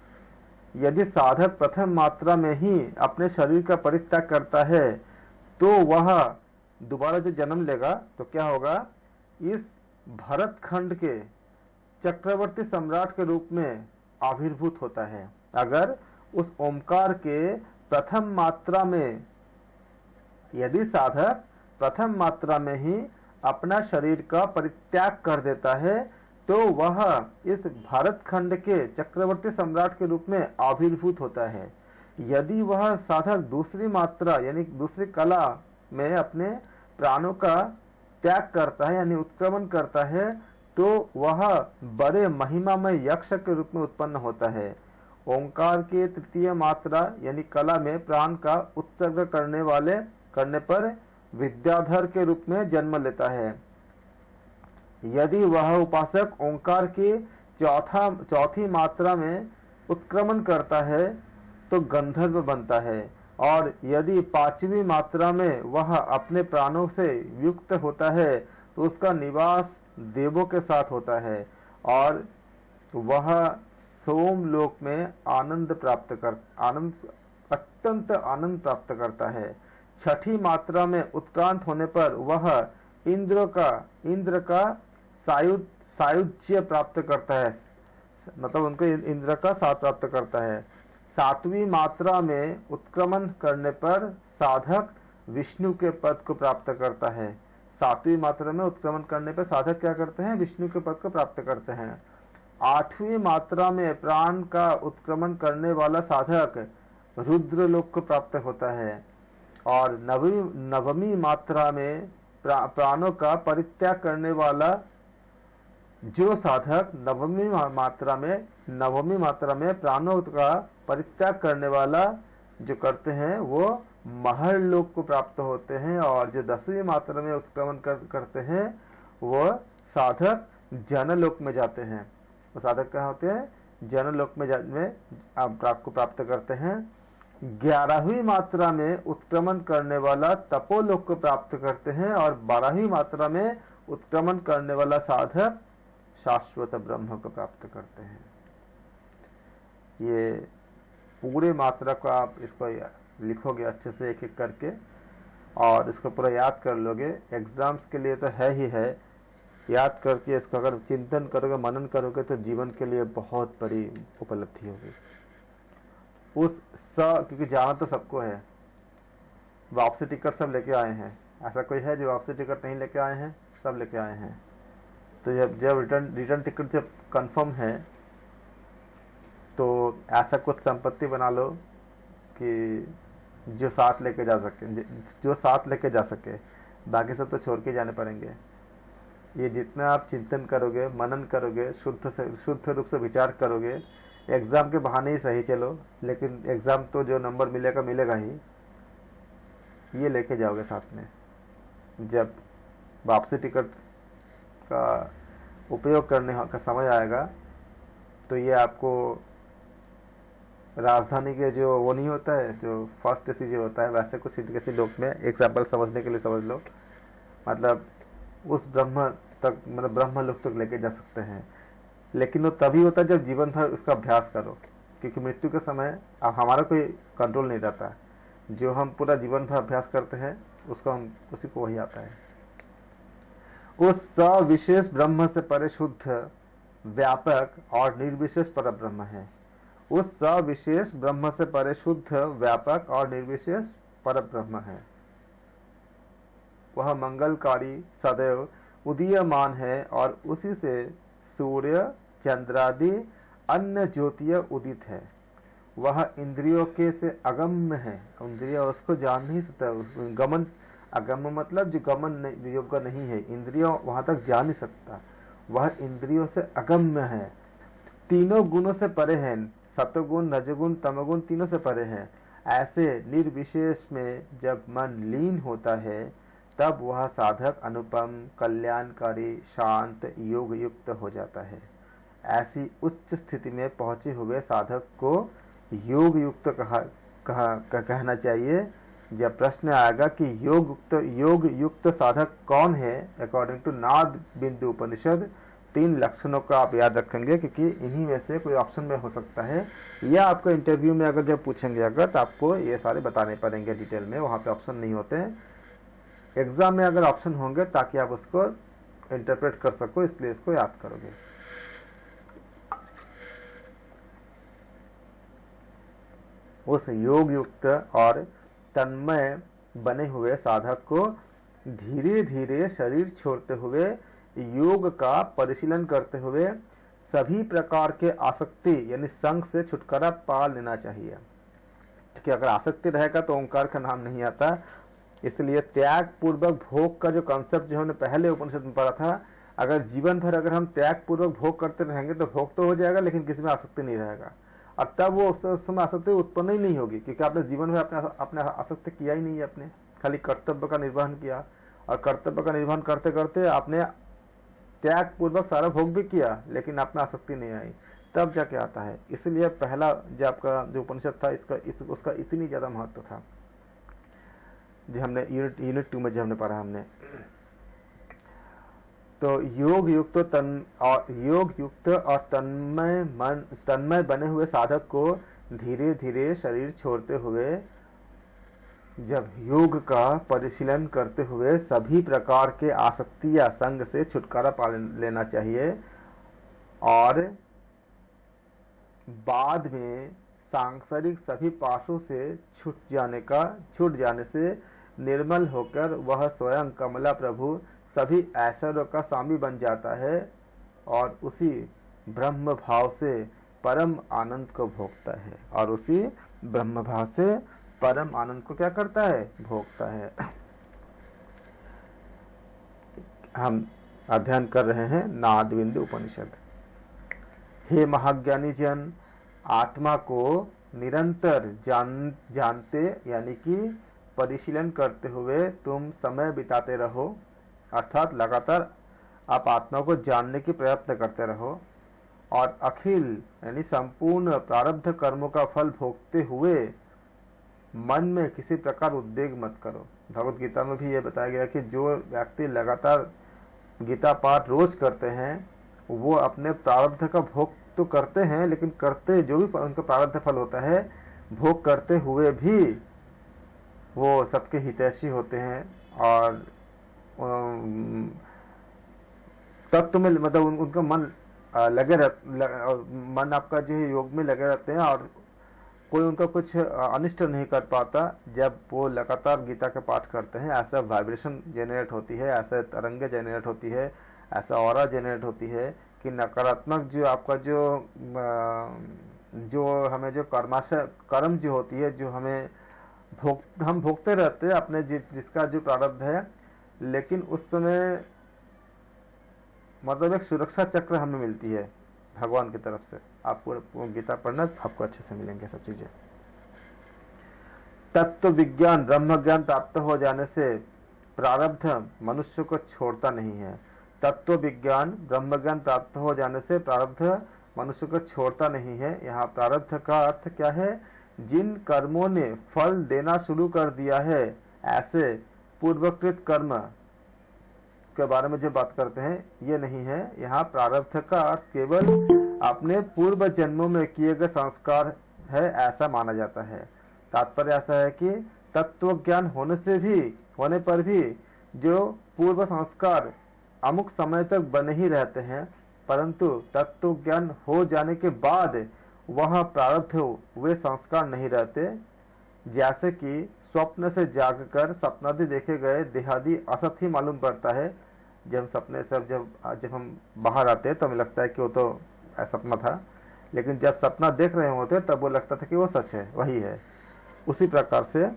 यदि साधक प्रथम मात्रा में ही अपने शरीर का परित्याग करता है तो वह दोबारा जो जन्म लेगा तो क्या होगा? इस भरत खंड के चक्रवर्ती सम्राट के रूप में आविर्भूत होता है। अगर उस ओमकार के प्रथम मात्रा में, यदि साधक प्रथम मात्रा में ही अपना शरीर का परित्याग कर देता है तो वह इस भारत खंड के चक्रवर्ती सम्राट के रूप में आविर्भूत होता है। यदि वह साधक दूसरी मात्रा यानी दूसरी कला में अपने प्राणों का त्याग करता है यानी उत्क्रमण करता है तो वह बड़े महिमामय यक्ष के रूप में उत्पन्न होता है। ओंकार के तृतीय मात्रा यानी कला में प्राण का उत्सर्ग करने पर विद्याधर के रूप में जन्म लेता है। यदि वह उपासक ओंकार की चौथी मात्रा में उत्क्रमण करता है तो गंधर्व बनता है, और यदि 5वीं मात्रा में वह अपने प्राणों से युक्त होता है तो उसका निवास देवों के साथ होता है और वह सोमलोक में अत्यंत आनंद प्राप्त करता है। 6ठी मात्रा में उत्क्रांत होने पर वह इंद्र का सायुज्य प्राप्त करता है, मतलब उनको इंद्र का साथ प्राप्त करता है। 7वीं मात्रा में उत्क्रमण करने पर साधक विष्णु के पद को प्राप्त करता है। 7वीं मात्रा में उत्क्रमण करने पर साधक क्या करते हैं? विष्णु के पद को प्राप्त करते हैं। 8वीं मात्रा में प्राण का उत्क्रमण करने वाला साधक रुद्र लोक को प्राप्त होता है और 9वीं मात्रा में प्राणों का परित्याग करने वाला जो साधक नवमी मात्रा में प्राणों का परित्याग करने वाला जो करते हैं वो महर लोक को प्राप्त होते हैं, और जो 10वीं मात्रा में उत्क्रमण करते हैं वो साधक जनलोक में जाते हैं। वो साधक कहाँ होते हैं? जनलोक में आपको प्राप्त करते हैं। 11वीं मात्रा में उत्क्रमण करने वाला तपोलोक को प्राप्त करते हैं, और 12वीं मात्रा में उत्क्रमण करने वाला साधक शाश्वत ब्रह्म को प्राप्त करते हैं। ये पूरे मात्रा को आप इसको लिखोगे अच्छे से एक एक करके, और इसको पूरा याद कर लोगे। एग्जाम्स के लिए तो है ही है, याद करके इसको अगर चिंतन करोगे, मनन करोगे तो जीवन के लिए बहुत बड़ी उपलब्धि होगी। क्योंकि जाना तो सबको है, वापसी टिकट सब लेके आए हैं, ऐसा कोई है जो वापसी टिकट नहीं लेके आए हैं? सब लेके आए हैं। तो जब रिटर्न टिकट जब कंफर्म है तो ऐसा कुछ संपत्ति बना लो कि जो साथ लेके जा सके, बाकी सब तो छोड़ के जाने पड़ेंगे। ये जितना आप चिंतन करोगे, मनन करोगे, शुद्ध रूप से विचार करोगे, एग्जाम के बहाने ही सही चलो, लेकिन एग्जाम तो जो नंबर मिलेगा ही, ये लेके जाओगे साथ में। जब वापसी टिकट का उपयोग करने का समय आएगा तो ये आपको राजधानी के जो वो नहीं होता है, जो फर्स्ट एसी जो होता है, वैसे कुछ किसी लोक में एग्जाम्पल समझने के लिए समझ लो, मतलब उस ब्रह्म तक, मतलब ब्रह्म लोक तक लेके जा सकते हैं। लेकिन वो तभी होता है जब जीवन भर उसका अभ्यास करो, क्योंकि मृत्यु के समय अब हमारा कोई कंट्रोल नहीं रहता। जो हम पूरा जीवन भर अभ्यास करते हैं उसी को वही आता है। उस सविशेष ब्रह्म से परे शुद्ध, व्यापक और निर्विशेष पर ब्रह्म है। उस सविशेष ब्रह्म से परे शुद्ध, व्यापक और निर्विशेष पर ब्रह्म है। वह मंगलकारी सदैव उदीयमान है, और उसी से सूर्य, चंद्रादि अन्य ज्योतियां उदित है। वह इंद्रियों के से अगम्य है, इंद्रिय उसको जान नहीं सकता। गमन, अगम्य मतलब जो गमन योग्य नहीं है, इंद्रियों वहां तक जा नहीं सकता, वह इंद्रियों से अगम्य है। तीनों गुणों से परे है, सत्वगुण, रजोगुण, तमोगुण तीनों से परे है। ऐसे निर्विशेष में जब मन लीन होता है तब वह साधक अनुपम, कल्याणकारी, शांत, योग युक्त हो जाता है। ऐसी उच्च स्थिति में पहुंचे हुए साधक को योग युक्त कहना चाहिए। जब प्रश्न आएगा कि योग युक्त साधक कौन है, अकॉर्डिंग टू नाद बिंदु उपनिषद 3 लक्षणों का आप याद रखेंगे, क्योंकि इन्हीं में से कोई ऑप्शन में हो सकता है, या आपको इंटरव्यू में अगर जब पूछेंगे अगर, तो आपको ये सारे बताने पड़ेंगे डिटेल में। वहां पे ऑप्शन नहीं होते हैं, एग्जाम में अगर ऑप्शन होंगे ताकि आप उसको इंटरप्रेट कर सको, इसलिए इसको याद करोगे। उस योग युक्त और तन्मय बने हुए साधक को धीरे धीरे शरीर छोड़ते हुए, योग का परिशीलन करते हुए सभी प्रकार के आसक्ति यानी संग से छुटकारा पा लेना चाहिए। कि अगर आसक्ति रहेगा तो ओंकार का नाम नहीं आता। इसलिए त्याग पूर्वक भोग का जो कॉन्सेप्ट जो हमने पहले उपनिषद में पढ़ा था, अगर जीवन भर अगर हम त्याग पूर्वक भोग करते रहेंगे तो भोग तो हो जाएगा, लेकिन किसी में आसक्ति नहीं रहेगा, और तब वो उस समय आसक्ति उत्पन्न ही नहीं होगी, क्योंकि आपने जीवन भर अपने आसक्ति किया ही नहीं है, अपने खाली कर्तव्य का निर्वहन किया, और कर्तव्य का निर्वहन करते करते आपने त्याग पूर्वक सारा भोग भी किया, लेकिन आपने आसक्ति नहीं आई, तब जाके आता है। इसलिए पहला जो आपका जो उपनिषद था उसका इतनी ज्यादा महत्व था, जो हमने यूनिट 2 में जो हमने पढ़ा हमने। तो योग युक्त और तन्मय बने हुए साधक को धीरे धीरे शरीर छोड़ते हुए, जब योग का परिशीलन करते हुए सभी प्रकार के आसक्ति या संग से छुटकारा पा लेना चाहिए, और बाद में सांसारिक सभी पाशों से छूट जाने से निर्मल होकर वह स्वयं कमला प्रभु सभी ऐश्वर्यों का स्वामी बन जाता है, और उसी ब्रह्म भाव से परम आनंद को भोगता है, और उसी ब्रह्म भाव से परम आनंद को क्या करता है, भोगता है। हम अध्ययन कर रहे हैं नादबिंदु उपनिषद। हे महाज्ञानी जन, आत्मा को निरंतर जानते यानी कि परिशीलन करते हुए तुम समय बिताते रहो, अर्थात लगातार आप आत्मा को जानने की प्रयत्न करते रहो और अखिल यानी संपूर्ण प्रारब्ध कर्मों का फल भोगते हुए मन में किसी प्रकार उद्वेग मत करो। भगवत गीता में भी यह बताया गया कि जो व्यक्ति लगातार गीता पाठ रोज करते हैं वो अपने प्रारब्ध का भोग तो करते हैं, लेकिन करते जो भी उनका प्रारब्ध फल होता है भोग करते हुए भी वो सबके हितैषी होते हैं और तत्व में मतलब उनका मन लगे मन आपका जो है योग में लगे रहते हैं और कोई उनका कुछ अनिष्ट नहीं कर पाता। जब वो लगातार गीता के पाठ करते हैं ऐसा वाइब्रेशन जनरेट होती है, ऐसा तरंगे जनरेट होती है, ऐसा ऑरा जनरेट होती है कि नकारात्मक जो आपका जो हमें जो कर्म जो होती है, जो हमें हम भोगते रहते हैं अपने जिसका जो प्रारब्ध है, लेकिन उस समय मतलब एक सुरक्षा चक्र हमें मिलती है भगवान की तरफ से। आपको गीता पढ़ना आपको अच्छे से मिलेंगे सब चीजें। तत्व विज्ञान ब्रह्म ज्ञान प्राप्त हो जाने से प्रारब्ध मनुष्य को छोड़ता नहीं है। तत्व विज्ञान ब्रह्म ज्ञान प्राप्त हो जाने से प्रारब्ध मनुष्य को छोड़ता नहीं है। यहाँ प्रारब्ध का अर्थ क्या है? जिन कर्मों ने फल देना शुरू कर दिया है, ऐसे पूर्वकृत कर्म के बारे में जो बात करते हैं ये नहीं है। यहाँ प्रारब्ध का अर्थ केवल अपने पूर्व जन्मों में किए गए संस्कार है, ऐसा माना जाता है। तात्पर्य ऐसा है कि तत्व ज्ञान होने पर भी जो पूर्व संस्कार अमुक समय तक बने ही रहते हैं, परंतु तत्व ज्ञान हो जाने के बाद वह प्रारब्ध वे संस्कार नहीं रहते। जैसे कि स्वप्न से जागकर सपनादि देखे गए देहादि असत ही मालूम पड़ता है। जब सपने सब जब हम बाहर आते हैं तो हमें लगता है कि वो तो सपना था, लेकिन जब सपना देख रहे होते तब वो लगता था कि वो सच है, वही है। उसी प्रकार से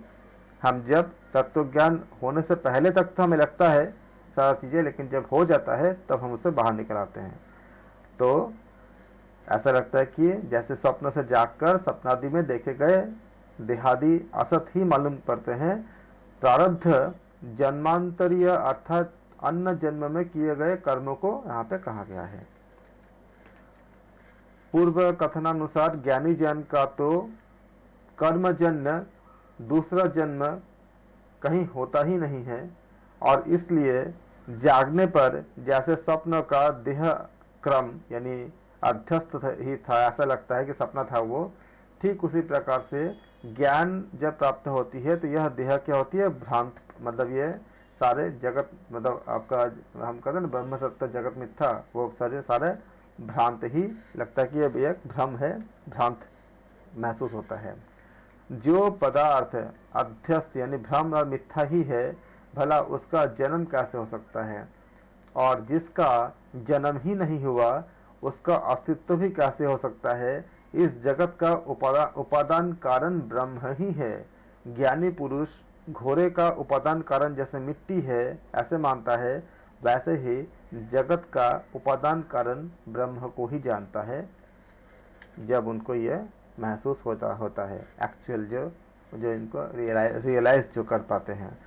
हम जब तत्व ज्ञान होने से पहले तक तो हमें लगता है सारा चीजें, लेकिन जब हो जाता है तब हम उससे बाहर निकल आते हैं। तो ऐसा लगता है कि जैसे स्वप्न से जागकर सपनादि में देखे गए देहादि असत ही मालूम पड़ते हैं। प्रारब्ध जन्मांतरीय अर्थात अन्य जन्म में किए गए कर्मों को यहाँ पे कहा गया है। पूर्व कथनानुसार ज्ञानी जन का तो कर्मजन्य दूसरा जन्म कहीं होता ही नहीं है, और इसलिए जागने पर जैसे स्वप्न का देह क्रम यानी अध्यस्त ही था, ऐसा लगता है कि सपना था वो, ठीक उसी प्रकार से ज्ञान जब प्राप्त होती है तो यह देह क्या होती है? भ्रांत। मतलब ये सारे जगत मतलब आपका हम कहते हैं ना ब्रह्म सत्य जगत मिथ्या, वो सारे भ्रांत ही लगता है कि ये एक भ्रम है, भ्रांत महसूस होता है। जो पदार्थ अध्यस्त यानी भ्रम और मिथ्या ही है, भला उसका जन्म कैसे हो सकता है? और जिसका जन्म ही नहीं हुआ उसका अस्तित्व भी कैसे हो सकता है? इस जगत का उपादान कारण ब्रह्म ही है। ज्ञानी पुरुष घोड़े का उपादान कारण जैसे मिट्टी है ऐसे मानता है, वैसे ही जगत का उपादान कारण ब्रह्म को ही जानता है जब उनको यह महसूस होता है, एक्चुअल जो इनको रियलाइज जो कर पाते हैं।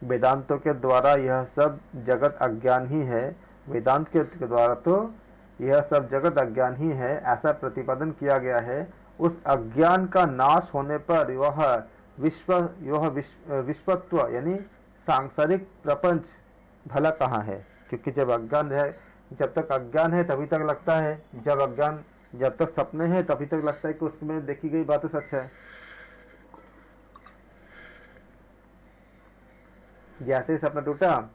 वेदांतों के द्वारा यह सब जगत अज्ञान ही है, वेदांत के द्वारा तो यह सब जगत अज्ञान ही है ऐसा प्रतिपादन किया गया है। उस अज्ञान का नाश होने पर वह विश्वत्व यानी सांसारिक प्रपंच भला कहाँ है? क्योंकि जब तक अज्ञान है तभी तक लगता है, जब तक सपने हैं तभी तक लगता है कि उसमें देखी गई बातें सच है। जैसे ही सपना टूटा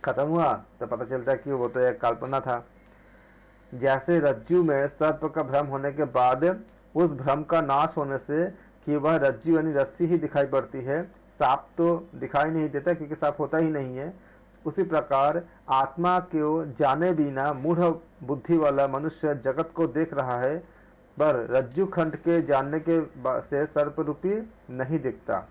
खत्म हुआ तो पता चलता है कि वो तो एक कल्पना था। जैसे रज्जु में सर्प का भ्रम होने के बाद उस भ्रम का नाश होने से कि वह रज्जु यानी रस्सी ही दिखाई पड़ती है, सांप तो दिखाई नहीं देता क्योंकि सांप होता ही नहीं है। उसी प्रकार आत्मा को जाने बिना मूढ़ बुद्धि वाला मनुष्य जगत को देख रहा है, पर रज्जु खंड के जानने के से सर्प रूपी नहीं दिखता।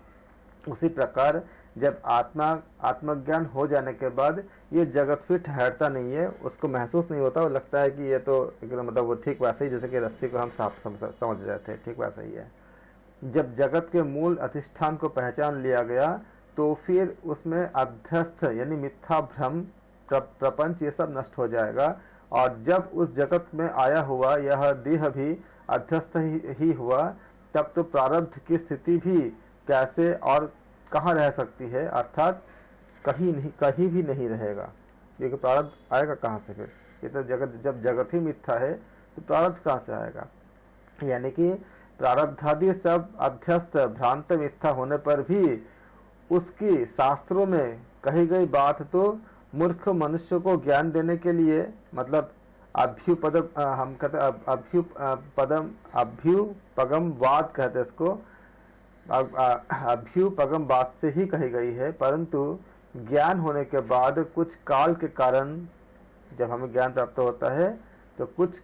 उसी प्रकार जब आत्मज्ञान हो जाने के बाद ये जगत फिर ठहरता नहीं है, उसको महसूस नहीं होता, वो लगता है कि ये तो एकदम मतलब वो ठीक वैसे ही जैसे कि रस्सी को हम साफ समझ रहे थे, ठीक वैसा ही है। जब जगत के मूल अधिष्ठान को पहचान लिया गया तो फिर उसमें अध्यस्थ यानी मिथ्या भ्रम प्रपंच ये सब नष्ट हो जाएगा, और जब उस जगत में आया हुआ यह देह भी अध्यस्थ ही हुआ, तब तो प्रारब्ध की स्थिति भी कैसे और कहाँ रह सकती है, अर्थात कहीं भी नहीं रहेगा, क्योंकि प्रारब्ध आएगा कहाँ से फिर? ये तो जब जगत ही मिथ्या है तो प्रारब्ध कहाँ से आएगा? यानी कि प्रारब्धादि सब अध्यस्थ भ्रांत मिथ्या होने पर भी उसकी शास्त्रों में कही गई बात तो मूर्ख मनुष्य को ज्ञान देने के लिए, मतलब हम कहते अभ्युपगम वाद कहते हैं इसको, अभ्युपगम बात से ही कही गई है, परंतु ज्ञान होने के बाद कुछ काल के कारण, जब हमें ज्ञान प्राप्त होता है तो कुछ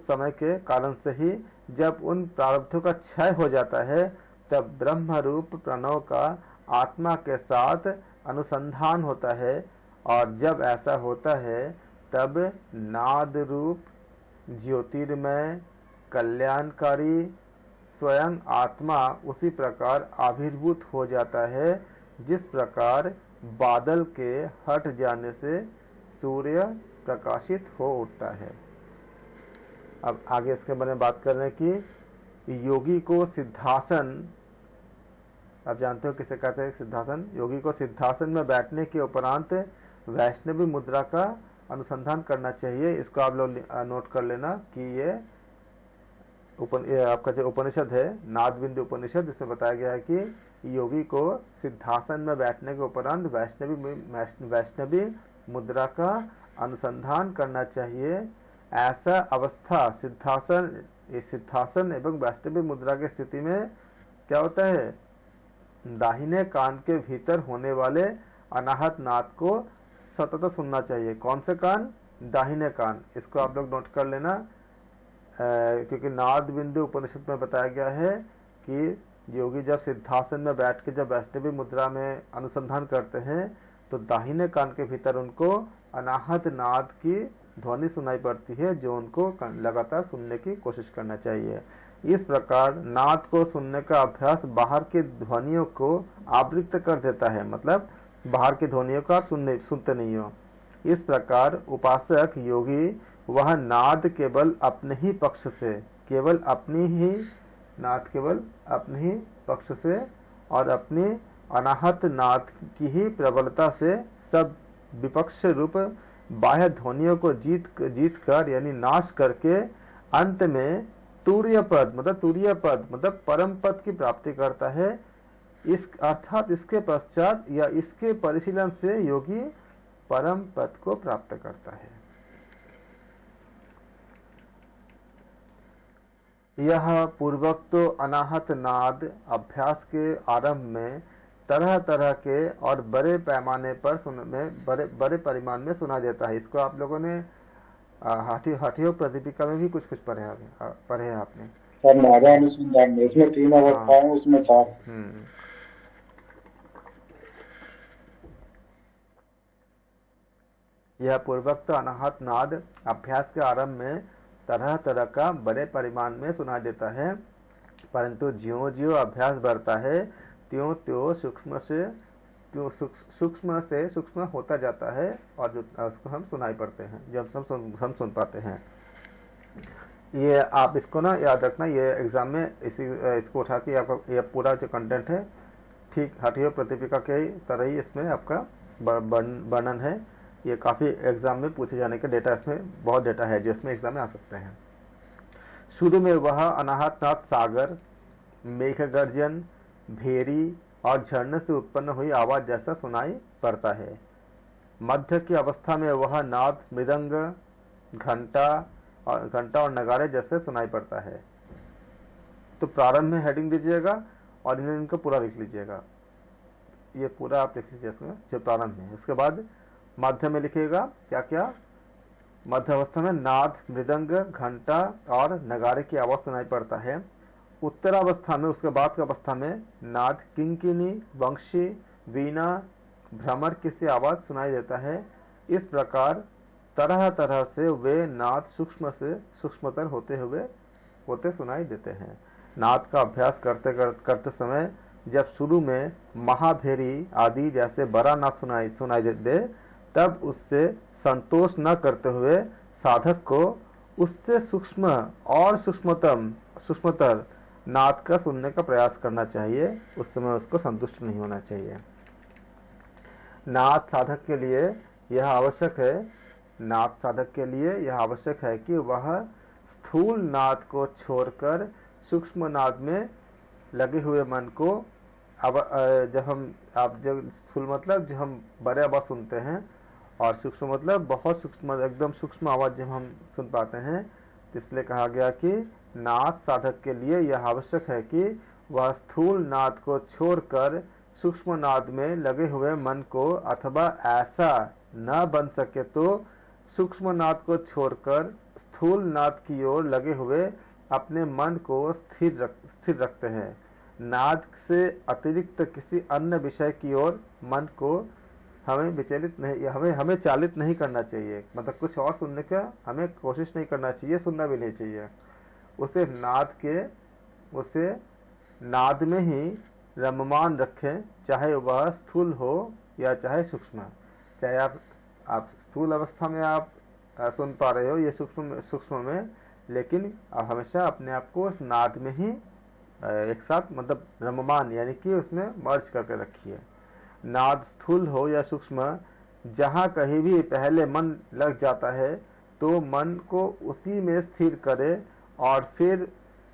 समय के कारण से ही जब उन प्रारब्धों का क्षय हो जाता है, तब ब्रह्म रूप प्रणव का आत्मा के साथ अनुसंधान होता है, और जब ऐसा होता है तब नाद रूप ज्योतिर्मय कल्याणकारी स्वयं आत्मा उसी प्रकार आविर्भूत हो जाता है जिस प्रकार बादल के हट जाने से सूर्य प्रकाशित हो उठता है। अब आगे इसके बारे में बात कर रहे हैं कि योगी को सिद्धासन, आप जानते हो किसे कहते हैं सिद्धासन? योगी को सिद्धासन में बैठने के उपरांत वैष्णवी मुद्रा का अनुसंधान करना चाहिए। इसको आप लोग नोट कर लेना कि ये आपका जो उपनिषद है नादबिंदु उपनिषद, इसमें बताया गया है कि योगी को सिद्धासन में बैठने के उपरांत वैष्णवी मुद्रा का अनुसंधान करना चाहिए। ऐसा अवस्था सिद्धासन एवं वैष्णवी मुद्रा की स्थिति में क्या होता है? दाहिने कान के भीतर होने वाले अनाहत नाद को सतत सुनना चाहिए। कौन से कान? दाहिने कान। इसको आप लोग नोट कर लेना, क्योंकि नाद बिंदु उपनिषद में बताया गया है कि योगी जब सिद्धासन में बैठ के जब वैष्णवी मुद्रा में अनुसंधान करते हैं तो दाहिने कान के भीतर उनको अनाहत नाद की ध्वनि सुनाई पड़ती है, जो उनको लगातार सुनने की कोशिश करना चाहिए। इस प्रकार नाद को सुनने का अभ्यास बाहर की ध्वनियों को आवृत्त कर देता है, मतलब बाहर की ध्वनियों को आप सुनते नहीं हो। इस प्रकार उपासक योगी वह नाद केवल अपने ही पक्ष से, केवल अपनी ही पक्ष से और अपनी अनाहत नाद की ही प्रबलता से सब विपक्ष रूप बाह्य ध्वनियों को जीत कर यानी नाश करके अंत में तुरीय पद मतलब परम पद की प्राप्ति करता है। अर्थात इसके पश्चात या इसके परिशीलन से योगी परम पद को प्राप्त करता है। यह पूर्वोक्त अनाहत नाद अभ्यास के आरंभ में तरह तरह के और बड़े पैमाने पर बड़े परिमाण में सुना देता है। इसको आप लोगों ने हठियो प्रदीपिका में भी कुछ पढ़े है आपने। सर नादा अनुसंधान में इसमें 3 अवस्थाएं हैं, उसमें 4। यह पूर्वोक्त अनाहत नाद अभ्यास के आरंभ में तरह तरह का बड़े परिमाण में सुना देता है, परंतु ज्यों-ज्यों अभ्यास बढ़ता है त्यों-त्यों सूक्ष्म से सूक्ष्म होता जाता है, और जो उसको हम सुनाई पड़ते हैं, जब हम सुन पाते हैं। ये आप इसको ना याद रखना, ये एग्जाम में इसको उठा के आपका ये पूरा जो कंटेंट है ठीक हठियो प्रतिपिका के तरह ही इसमें आपका वर्णन है। ये काफ़ी एग्जाम में पूछे जाने का डेटा, इसमें बहुत डेटा है जो इसमें एग्जाम में आ सकते हैं। शुरू में वह अनाहत नाद सागर, मेघ गर्जन, भेरी और झरने से उत्पन्न हुई आवाज जैसा सुनाई पड़ता है। मध्य की अवस्था में वह नाद मृदंग, घंटा और नगाड़े जैसे सुनाई पड़ता है। तो प्रारंभ में हेडिंग दीजिएगा और इनको पूरा लिख लीजिएगा। ये पूरा आप लिख लीजिए इसमें जो प्रारंभ में। इसके बाद मध्य में लिखिएगा क्या क्या। मध्य अवस्था में नाद, मृदंग, घंटा और नगाड़े की आवाज सुनाई पड़ता है। उत्तरावस्था में, उसके बाद की अवस्था में नाद किंकिनी, वंशी, वीणा, भ्रमर किसी आवाज सुनाई देता है। इस प्रकार तरह तरह से वे नाद सूक्ष्म से सूक्ष्मतर होते सुनाई देते हैं। नाद का अभ्यास करते समय जब शुरू में महाभेरी आदि जैसे बड़ा नाद सुनाई दे, तब उससे संतोष न करते हुए साधक को उससे सूक्ष्म और सूक्ष्मतर नाद का सुनने का प्रयास करना चाहिए। उस समय उसको संतुष्ट नहीं होना चाहिए। नाद साधक के लिए यह आवश्यक है कि वह स्थूल नाद को छोड़कर सूक्ष्म नाद में लगे हुए मन को, जब स्थूल मतलब जो हम बड़े आवाज सुनते हैं, और सूक्ष्म मतलब बहुत सूक्ष्म, एकदम सूक्ष्म आवाज जब हम सुन पाते हैं, तो इसलिए कहा गया कि नाद साधक के लिए यह आवश्यक है कि वह स्थूल नाद को छोड़कर सूक्ष्म नाद में लगे हुए मन को, अथवा ऐसा न बन सके तो सूक्ष्म नाद को छोड़कर स्थूल नाद की ओर लगे हुए अपने मन को स्थिर रखते हैं। नाद से अतिरिक्त किसी अन्य विषय की ओर मन को हमें चालित नहीं करना चाहिए। मतलब कुछ और सुनने का हमें कोशिश नहीं करना चाहिए, सुनना भी नहीं चाहिए। उसे नाद में ही रममान रखें, चाहे वह स्थूल हो या चाहे सूक्ष्म। चाहे आप स्थूल अवस्था में आप सुन पा रहे हो, ये सूक्ष्म में, लेकिन आप हमेशा अपने आप को उस नाद में ही एक साथ, मतलब रममान, यानी कि उसमें मर्ज करके रखिए। नाद स्थूल हो या सूक्ष्म, जहाँ कहीं भी पहले मन लग जाता है तो मन को उसी में स्थिर करे और फिर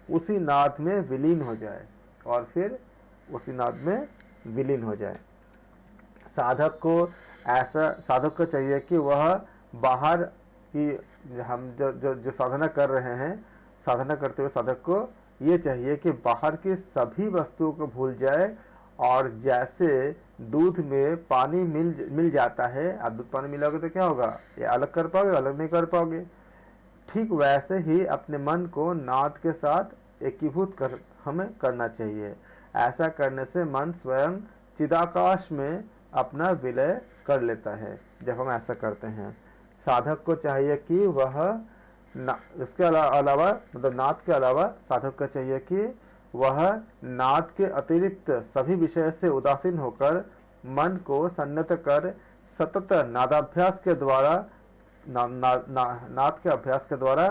उसी नाद में विलीन हो जाए। साधक को चाहिए कि वह बाहर की, हम जो साधना कर रहे हैं, साधना करते हुए साधक को ये चाहिए कि बाहर की सभी वस्तुओं को भूल जाए, और जैसे दूध में पानी मिल जाता है, आप दूध पानी मिलाओगे तो क्या होगा, ये अलग कर पाओगे, अलग नहीं कर पाओगे। ठीक वैसे ही अपने मन को नाद के साथ एकीभूत हमें करना चाहिए। ऐसा करने से मन स्वयं चिदाकाश में अपना विलय कर लेता है। जब हम ऐसा करते हैं, साधक को चाहिए कि वह इसके अलावा, मतलब नाद के अलावा, साधक को चाहिए कि वह नाद के अतिरिक्त सभी विषय से उदासीन होकर मन को संयत कर सतत नादाभ्यास के द्वारा, नाद के अभ्यास के द्वारा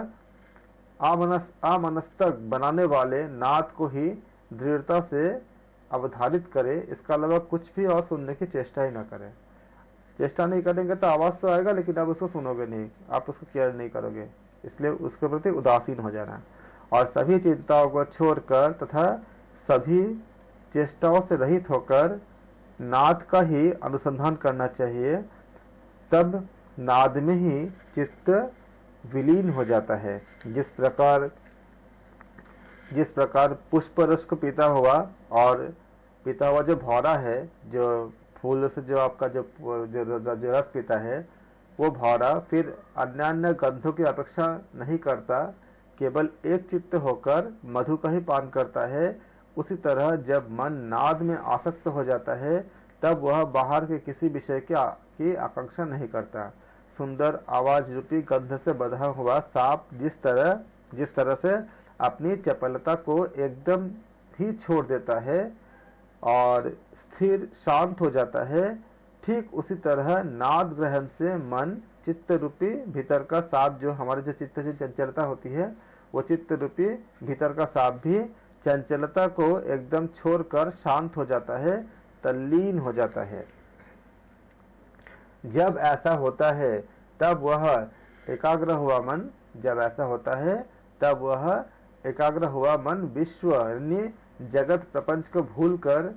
अमनस्तक बनाने वाले नाद को ही दृढ़ता से अवधारित करे। इसके अलावा कुछ भी और सुनने की चेष्टा ही न करें। चेष्टा नहीं करेंगे तो आवाज तो आएगा, लेकिन आप उसको सुनोगे नहीं, आप उसको केयर नहीं करोगे, इसलिए उसके प्रति उदासीन हो जाना। और सभी चिंताओं को छोड़कर तथा सभी चेष्टाओं से रहित होकर नाद का ही अनुसंधान करना चाहिए। तब नाद में ही चित्त विलीन हो जाता है। जिस प्रकार पुष्प रस को पीता हुआ जो भौरा है, जो फूल से जो आपका जो रस पीता है, वो भौरा फिर अन्य गंधों की अपेक्षा नहीं करता, केवल एक चित्त होकर मधु का ही पान करता है। उसी तरह जब मन नाद में आसक्त हो जाता है, तब वह बाहर के किसी विषय की आकांक्षा नहीं करता। सुंदर आवाज रूपी गंध से बंधा हुआ सांप जिस तरह से अपनी चपलता को एकदम ही छोड़ देता है और स्थिर शांत हो जाता है, ठीक उसी तरह नाद ग्रहण से मन चित्त रूपी भीतर का सांप, जो हमारे जो चित्त की चंचलता होती है, वो चित्त रूपी भीतर का सांप भी चंचलता को एकदम छोड़कर शांत हो जाता है, तल्लीन हो जाता है। जब ऐसा होता है तब वह एकाग्र हुआ मन विश्व यानी जगत प्रपंच को भूलकर,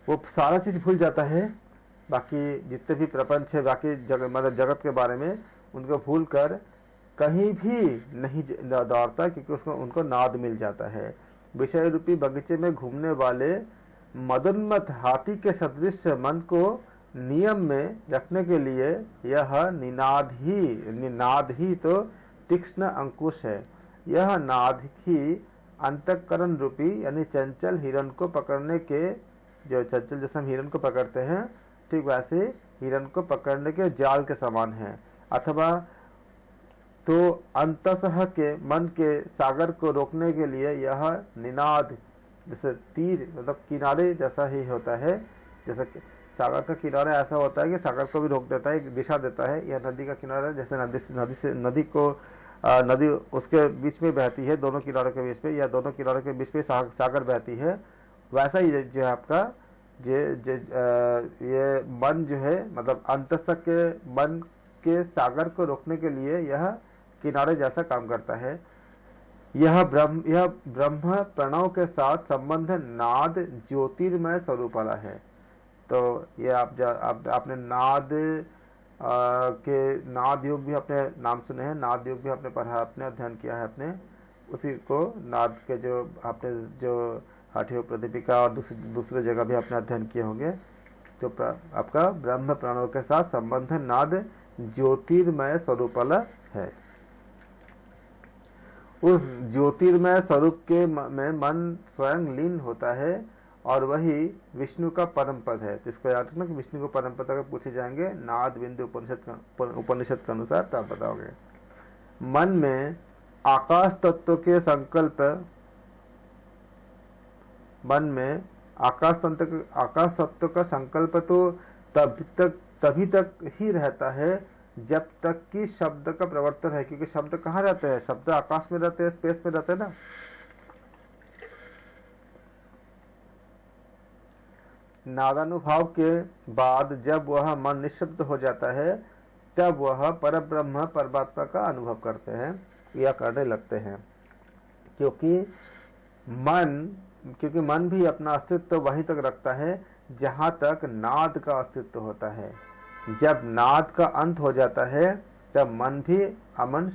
वो सारा चीज भूल जाता है, बाकी जितने भी प्रपंच है, बाकी मतलब जगत के बारे में, उनको भूलकर कहीं भी नहीं दौड़ता, क्योंकि उनको नाद मिल जाता है। विषय रूपी बगीचे में घूमने वाले मदोन्मत्त हाथी के सदृश मन को नियम में रखने के लिए यह निनाद ही तो तीक्ष्ण अंकुश है। यह नाद ही अंतःकरण रूपी यानी चंचल हिरण को पकड़ने के, जो चंचल जैसे हम हिरण को पकड़ते हैं ठीक वैसे हिरण को पकड़ने के जाल के समान है। अथवा तो अंतसह के मन के सागर को रोकने के लिए यह निनाद जैसे तीर मतलब किनारे जैसा ही होता है। जैसे सागर का किनारा ऐसा होता है कि सागर को भी रोक देता है, एक दिशा देता है। यह नदी का किनारा जैसे नदी उसके बीच में बहती है, दोनों किनारों के बीच में, या दोनों किनारों के बीच में सागर बहती है, वैसा ही जो है आपका ये मन जो है मतलब अंतस के मन के सागर को रोकने के लिए यह किनारे जैसा काम करता है। यह ब्रह्म प्रणव के साथ संबंध नाद ज्योतिर्मय स्वरूप वाला है। तो ये आपने नाद के नाद योग भी अपने नाम सुने हैं, नाद योग भी आपने पढ़ा, आपने अध्ययन किया है अपने, उसी को नाद के जो आपने जो हठयोग प्रदीपिका और दूसरे जगह भी आपने अध्ययन किए होंगे। तो आपका ब्रह्म प्रणव के साथ संबंध नाद ज्योतिर्मय स्वरूप वाला है। उस ज्योतिर्मय स्वरूप के में मन स्वयं लीन होता है और वही विष्णु का परम पद है। तो इसको याद रखना कि विष्णु को परम पद अगर पूछे जाएंगे नाद बिंदु उपनिषद के अनुसार तब बताओगे। मन में आकाश तत्व के संकल्प, मन में आकाश तत्व का संकल्प तो तभी तक ही रहता है जब तक कि शब्द का प्रवर्तन है। क्योंकि शब्द कहाँ रहते हैं? शब्द आकाश में रहते हैं, स्पेस में रहते हैं ना। नादानुभाव के बाद जब वह मन निःशब्द हो जाता है तब वह परब्रह्म परमात्मा का अनुभव करते हैं या करने लगते हैं। क्योंकि मन भी अपना अस्तित्व वहीं तक रखता है जहां तक नाद का अस्तित्व होता है। जब नाद का अंत हो जाता है तब मन भी अमन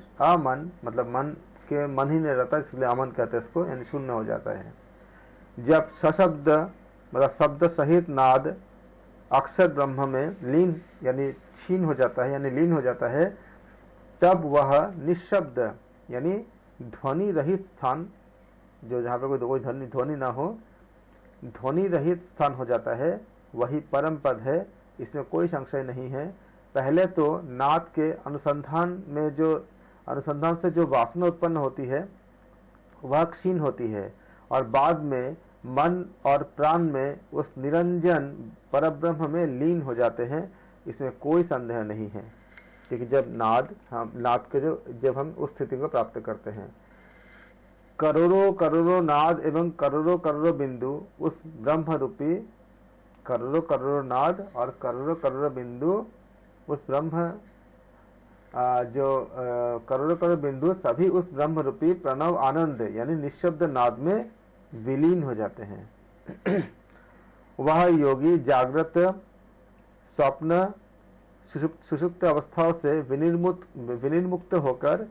मतलब मन ही नहीं रहता, इसलिए अमन कहते हैं इसको, यानी शून्य हो जाता है। जब सशब्द मतलब शब्द सहित नाद अक्षर ब्रह्म में लीन यानी छीन हो जाता है, यानी लीन हो जाता है, तब वह निःशब्द यानी ध्वनि रहित स्थान, जो जहाँ पे कोई ध्वनि ना हो, ध्वनि रहित स्थान हो जाता है, वही परम पद है। इसमें कोई संशय नहीं है। पहले तो नाद के अनुसंधान से जो वासना उत्पन्न होती है वह क्षीण होती है और बाद में मन और प्राण में उस निरंजन परब्रह्म में लीन हो जाते हैं। इसमें कोई संदेह नहीं है। क्योंकि जब हम उस स्थिति को प्राप्त करते हैं, करोड़ों नाद एवं करोड़ों बिंदु उस ब्रह्म रूपी, करोड़ों नाद और करोड़ों बिंदु उस ब्रह्म करोड़ों बिंदु सभी उस ब्रह्म रूपी प्रणव आनंद यानी निःशब्द नाद में विलीन हो जाते हैं। वह योगी जागृत, स्वप्न, सुषुप्त अवस्थाओं से विनिर्मुक्त होकर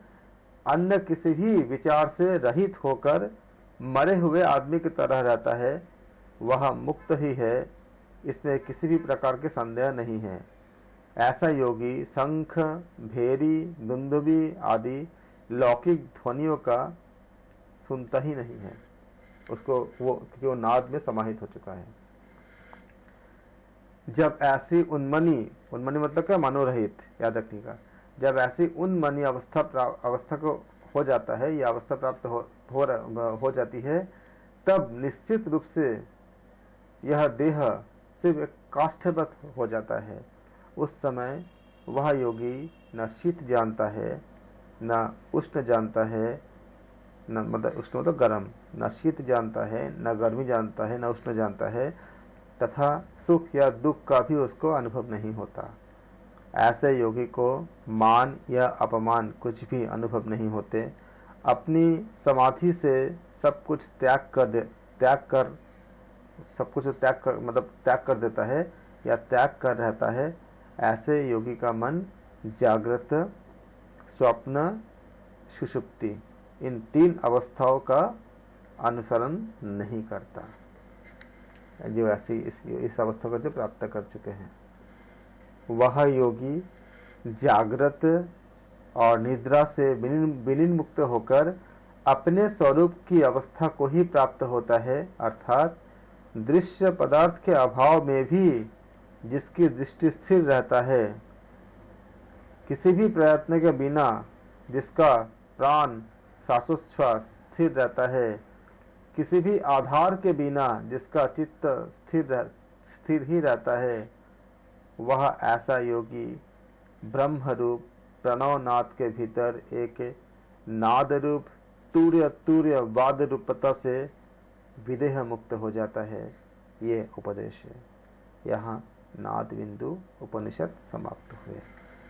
अन्य किसी भी विचार से रहित होकर मरे हुए आदमी की तरह रहता है। वह मुक्त ही है, इसमें किसी भी प्रकार के संदेह नहीं है। ऐसा योगी शंख, भेरी, दुंदुभी आदि लौकिक ध्वनियों का सुनता ही नहीं है। उसको क्योंकि वो नाद में समाहित हो चुका है। जब ऐसी उन्मनी मतलब क्या? मनोरहित, याद रखिएगा। जब ऐसी उन्मनी अवस्था को हो जाता है, यह अवस्था प्राप्त हो जाती है, तब निश्चित रूप से यह देह सिर्फ एक काष्ठवत हो जाता है। उस समय वह योगी न शीत जानता है, न उष्ण जानता है, न मतलब उष्ण मतलब गर्म, न शीत जानता है, न गर्मी जानता है, न उष्ण जानता है, तथा सुख या दुख का भी उसको अनुभव नहीं होता। ऐसे योगी को मान या अपमान कुछ भी अनुभव नहीं होते। अपनी समाधि से सब कुछ त्याग कर देता है या त्याग कर रहता है। ऐसे योगी का मन जागृत, स्वप्न, सुषुप्ति इन तीन अवस्थाओं का अनुसरण नहीं करता। जो ऐसी इस अवस्था को जो प्राप्त कर चुके हैं, वह योगी जागृत और निद्रा से विलीन मुक्त होकर अपने स्वरूप की अवस्था को ही प्राप्त होता है, अर्थात दृश्य पदार्थ के अभाव में भी जिसकी दृष्टि स्थिर रहता है, किसी भी प्रयत्न के बिना जिसका प्राण श्वासोच्छ्वास स्थिर रहता है, किसी भी आधार के बिना जिसका चित्त स्थिर ही रहता है, वह ऐसा योगी ब्रह्म रूप प्रणवनाद के भीतर एक नाद रूप तूर्य वाद रूपता से विदेह मुक्त हो जाता है। ये उपदेश है। यहाँ नाद बिंदु उपनिषद समाप्त हुए।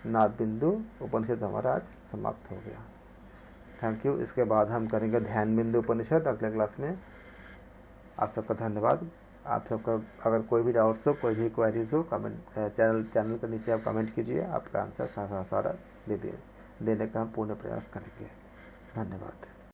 नाद बिंदु उपनिषद हमारा आज समाप्त हो गया। Thank you. इसके बाद हम करेंगे ध्यान बिंदु उपनिषद अगले क्लास में। आप सबका धन्यवाद। आप सबका अगर कोई भी डाउट्स हो, कोई भी क्वेरीज हो, कमेंट चैनल के नीचे आप कमेंट कीजिए। आपका आंसर सारा देने का हम पूर्ण प्रयास करेंगे। धन्यवाद।